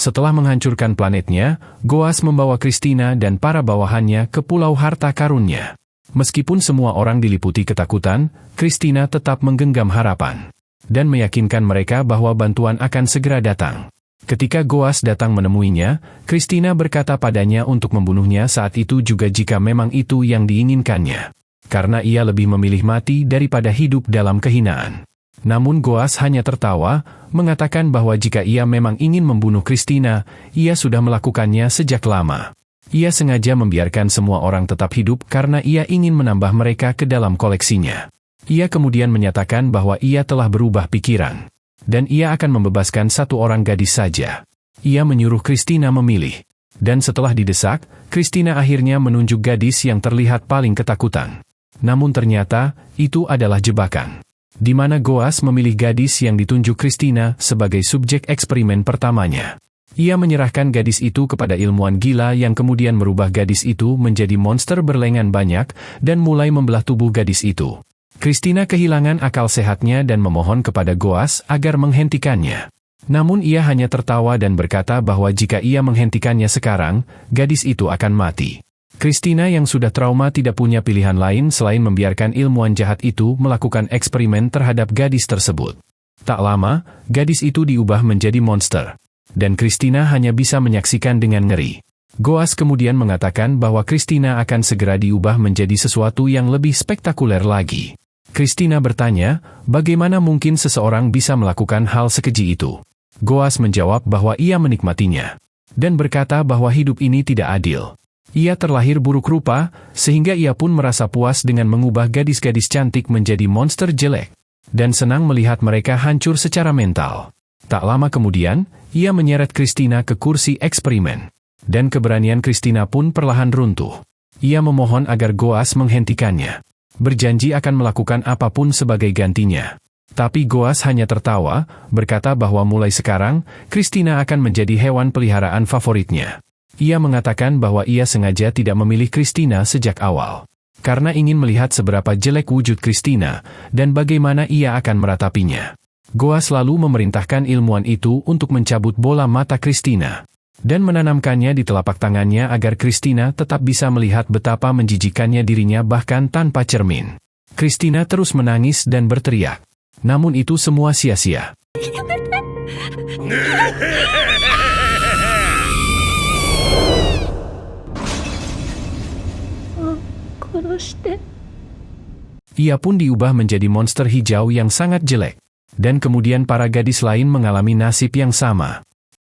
Setelah menghancurkan planetnya, Goas membawa Christina dan para bawahannya ke Pulau Harta Karunnya. Meskipun semua orang diliputi ketakutan, Christina tetap menggenggam harapan. Dan meyakinkan mereka bahwa bantuan akan segera datang. Ketika Goas datang menemuinya, Christina berkata padanya untuk membunuhnya saat itu juga jika memang itu yang diinginkannya. Karena ia lebih memilih mati daripada hidup dalam kehinaan. Namun Goas hanya tertawa, mengatakan bahwa jika ia memang ingin membunuh Christina, ia sudah melakukannya sejak lama. Ia sengaja membiarkan semua orang tetap hidup karena ia ingin menambah mereka ke dalam koleksinya. Ia kemudian menyatakan bahwa ia telah berubah pikiran. Dan ia akan membebaskan satu orang gadis saja. Ia menyuruh Christina memilih. Dan setelah didesak, Christina akhirnya menunjuk gadis yang terlihat paling ketakutan. Namun ternyata, itu adalah jebakan. Di mana Goas memilih gadis yang ditunjuk Christina sebagai subjek eksperimen pertamanya. Ia menyerahkan gadis itu kepada ilmuwan gila yang kemudian merubah gadis itu menjadi monster berlengan banyak dan mulai membelah tubuh gadis itu. Christina kehilangan akal sehatnya dan memohon kepada Goas agar menghentikannya. Namun ia hanya tertawa dan berkata bahwa jika ia menghentikannya sekarang, gadis itu akan mati. Christina yang sudah trauma tidak punya pilihan lain selain membiarkan ilmuwan jahat itu melakukan eksperimen terhadap gadis tersebut. Tak lama, gadis itu diubah menjadi monster. Dan Christina hanya bisa menyaksikan dengan ngeri. Goas kemudian mengatakan bahwa Christina akan segera diubah menjadi sesuatu yang lebih spektakuler lagi. Christina bertanya, bagaimana mungkin seseorang bisa melakukan hal sekeji itu? Goas menjawab bahwa ia menikmatinya. Dan berkata bahwa hidup ini tidak adil. Ia terlahir buruk rupa, sehingga ia pun merasa puas dengan mengubah gadis-gadis cantik menjadi monster jelek. Dan senang melihat mereka hancur secara mental. Tak lama kemudian, ia menyeret Christina ke kursi eksperimen. Dan keberanian Christina pun perlahan runtuh. Ia memohon agar Goas menghentikannya. Berjanji akan melakukan apapun sebagai gantinya. Tapi Goas hanya tertawa, berkata bahwa mulai sekarang, Christina akan menjadi hewan peliharaan favoritnya. Ia mengatakan bahwa ia sengaja tidak memilih Christina sejak awal. Karena ingin melihat seberapa jelek wujud Christina, dan bagaimana ia akan meratapinya. Goas lalu memerintahkan ilmuwan itu untuk mencabut bola mata Christina. Dan menanamkannya di telapak tangannya agar Christina tetap bisa melihat betapa menjijikannya dirinya bahkan tanpa cermin. Christina terus menangis dan berteriak. Namun itu semua sia-sia. Ia pun diubah menjadi monster hijau yang sangat jelek. Dan kemudian para gadis lain mengalami nasib yang sama.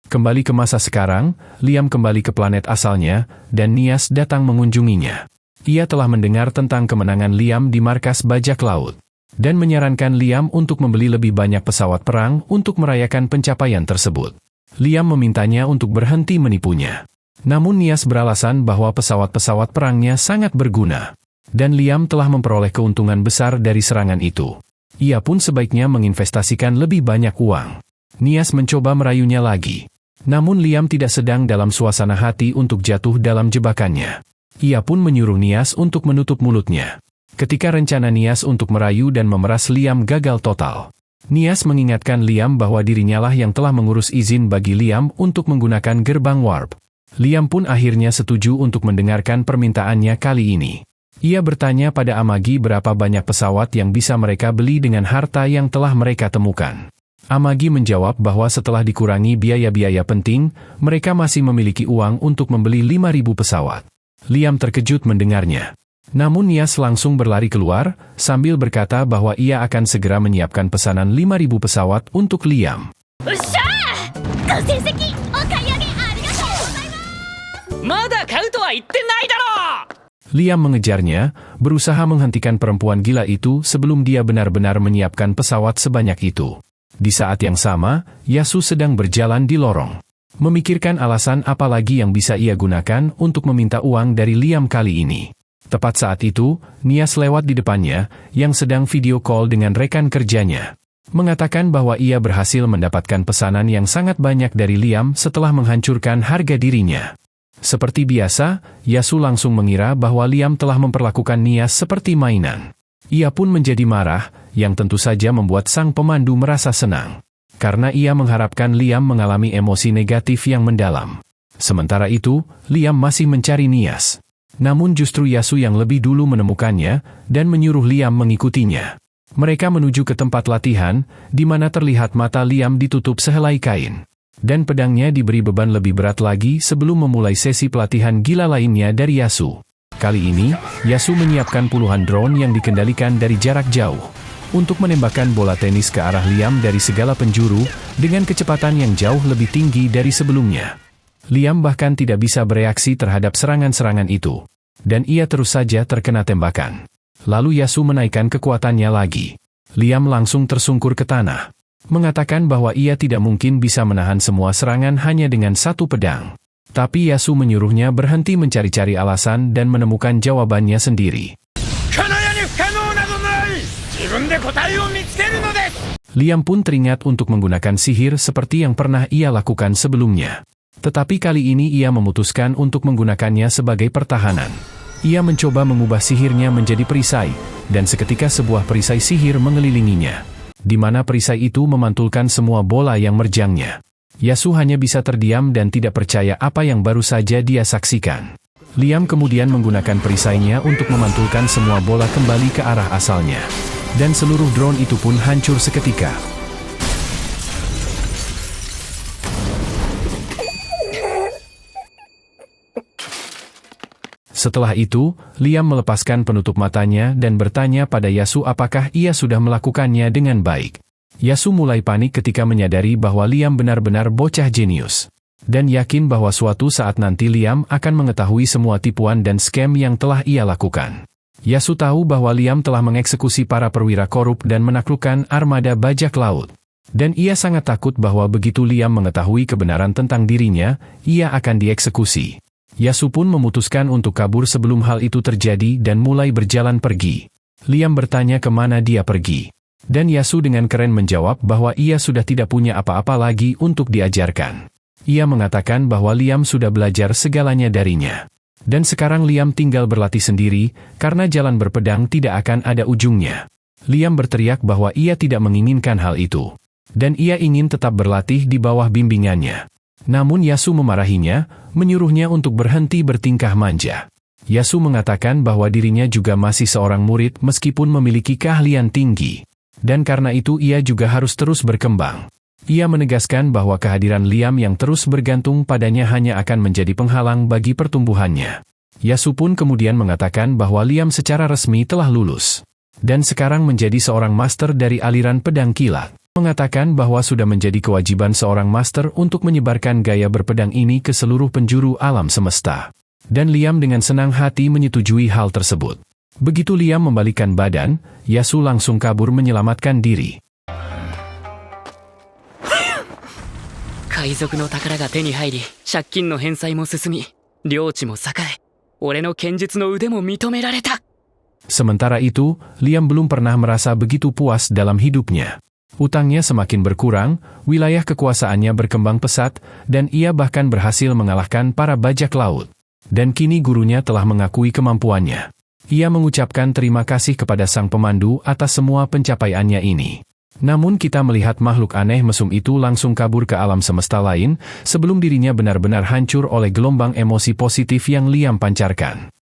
Kembali ke masa sekarang, Liam kembali ke planet asalnya, dan Nias datang mengunjunginya. Ia telah mendengar tentang kemenangan Liam di markas bajak laut, dan menyarankan Liam untuk membeli lebih banyak pesawat perang untuk merayakan pencapaian tersebut. Liam memintanya untuk berhenti menipunya. Namun Nias beralasan bahwa pesawat-pesawat perangnya sangat berguna, dan Liam telah memperoleh keuntungan besar dari serangan itu. Ia pun sebaiknya menginvestasikan lebih banyak uang. Nias mencoba merayunya lagi. Namun Liam tidak sedang dalam suasana hati untuk jatuh dalam jebakannya. Ia pun menyuruh Nias untuk menutup mulutnya. Ketika rencana Nias untuk merayu dan memeras Liam gagal total. Nias mengingatkan Liam bahwa dirinya lah yang telah mengurus izin bagi Liam untuk menggunakan gerbang warp. Liam pun akhirnya setuju untuk mendengarkan permintaannya kali ini. Ia bertanya pada Amagi berapa banyak pesawat yang bisa mereka beli dengan harta yang telah mereka temukan. Amagi menjawab bahwa setelah dikurangi biaya-biaya penting, mereka masih memiliki uang untuk membeli 5.000 pesawat. Liam terkejut mendengarnya. Namun Nias langsung berlari keluar, sambil berkata bahwa ia akan segera menyiapkan pesanan 5.000 pesawat untuk Liam. Liam mengejarnya, berusaha menghentikan perempuan gila itu sebelum dia benar-benar menyiapkan pesawat sebanyak itu. Di saat yang sama, Yasu sedang berjalan di lorong. Memikirkan alasan apa lagi yang bisa ia gunakan untuk meminta uang dari Liam kali ini. Tepat saat itu, Nias lewat di depannya, yang sedang video call dengan rekan kerjanya. Mengatakan bahwa ia berhasil mendapatkan pesanan yang sangat banyak dari Liam setelah menghancurkan harga dirinya. Seperti biasa, Yasu langsung mengira bahwa Liam telah memperlakukan Nias seperti mainan. Ia pun menjadi marah, yang tentu saja membuat sang pemandu merasa senang. Karena ia mengharapkan Liam mengalami emosi negatif yang mendalam. Sementara itu, Liam masih mencari Nias. Namun justru Yasu yang lebih dulu menemukannya, dan menyuruh Liam mengikutinya. Mereka menuju ke tempat latihan, di mana terlihat mata Liam ditutup sehelai kain. Dan pedangnya diberi beban lebih berat lagi sebelum memulai sesi pelatihan gila lainnya dari Yasu. Kali ini, Yasu menyiapkan puluhan drone yang dikendalikan dari jarak jauh. Untuk menembakkan bola tenis ke arah Liam dari segala penjuru, dengan kecepatan yang jauh lebih tinggi dari sebelumnya. Liam bahkan tidak bisa bereaksi terhadap serangan-serangan itu. Dan ia terus saja terkena tembakan. Lalu Yasu menaikkan kekuatannya lagi. Liam langsung tersungkur ke tanah. Mengatakan bahwa ia tidak mungkin bisa menahan semua serangan hanya dengan satu pedang. Tapi Yasu menyuruhnya berhenti mencari-cari alasan dan menemukan jawabannya sendiri. Liam pun teringat untuk menggunakan sihir seperti yang pernah ia lakukan sebelumnya. Tetapi kali ini ia memutuskan untuk menggunakannya sebagai pertahanan. Ia mencoba mengubah sihirnya menjadi perisai, dan seketika sebuah perisai sihir mengelilinginya. Di mana perisai itu memantulkan semua bola yang merjangnya. Yasu hanya bisa terdiam dan tidak percaya apa yang baru saja dia saksikan. Liam kemudian menggunakan perisainya untuk memantulkan semua bola kembali ke arah asalnya. Dan seluruh drone itu pun hancur seketika. Setelah itu, Liam melepaskan penutup matanya dan bertanya pada Yasu apakah ia sudah melakukannya dengan baik. Yasu mulai panik ketika menyadari bahwa Liam benar-benar bocah jenius. Dan yakin bahwa suatu saat nanti Liam akan mengetahui semua tipuan dan scam yang telah ia lakukan. Yasu tahu bahwa Liam telah mengeksekusi para perwira korup dan menaklukkan armada bajak laut. Dan ia sangat takut bahwa begitu Liam mengetahui kebenaran tentang dirinya, ia akan dieksekusi. Yasu pun memutuskan untuk kabur sebelum hal itu terjadi dan mulai berjalan pergi. Liam bertanya kemana dia pergi. Dan Yasu dengan keren menjawab bahwa ia sudah tidak punya apa-apa lagi untuk diajarkan. Ia mengatakan bahwa Liam sudah belajar segalanya darinya. Dan sekarang Liam tinggal berlatih sendiri, karena jalan berpedang tidak akan ada ujungnya. Liam berteriak bahwa ia tidak menginginkan hal itu. Dan ia ingin tetap berlatih di bawah bimbingannya. Namun Yasu memarahinya, menyuruhnya untuk berhenti bertingkah manja. Yasu mengatakan bahwa dirinya juga masih seorang murid meskipun memiliki keahlian tinggi. Dan karena itu ia juga harus terus berkembang. Ia menegaskan bahwa kehadiran Liam yang terus bergantung padanya hanya akan menjadi penghalang bagi pertumbuhannya. Yasu pun kemudian mengatakan bahwa Liam secara resmi telah lulus. Dan sekarang menjadi seorang master dari aliran pedang kilat. Mengatakan bahwa sudah menjadi kewajiban seorang master untuk menyebarkan gaya berpedang ini ke seluruh penjuru alam semesta. Dan Liam dengan senang hati menyetujui hal tersebut. Begitu Liam membalikkan badan, Yasu langsung kabur menyelamatkan diri. 海賊の宝が手に入り、借金の返済も進み、領地も栄え、俺の剣術の腕も認められた。 Sementara itu, Liam belum pernah merasa begitu puas dalam hidupnya. Utangnya semakin berkurang, wilayah kekuasaannya berkembang pesat, dan ia bahkan berhasil mengalahkan para bajak laut. Dan kini gurunya telah mengakui kemampuannya. Ia mengucapkan terima kasih kepada sang pemandu atas semua pencapaiannya ini. Namun kita melihat makhluk aneh mesum itu langsung kabur ke alam semesta lain, sebelum dirinya benar-benar hancur oleh gelombang emosi positif yang Liam pancarkan.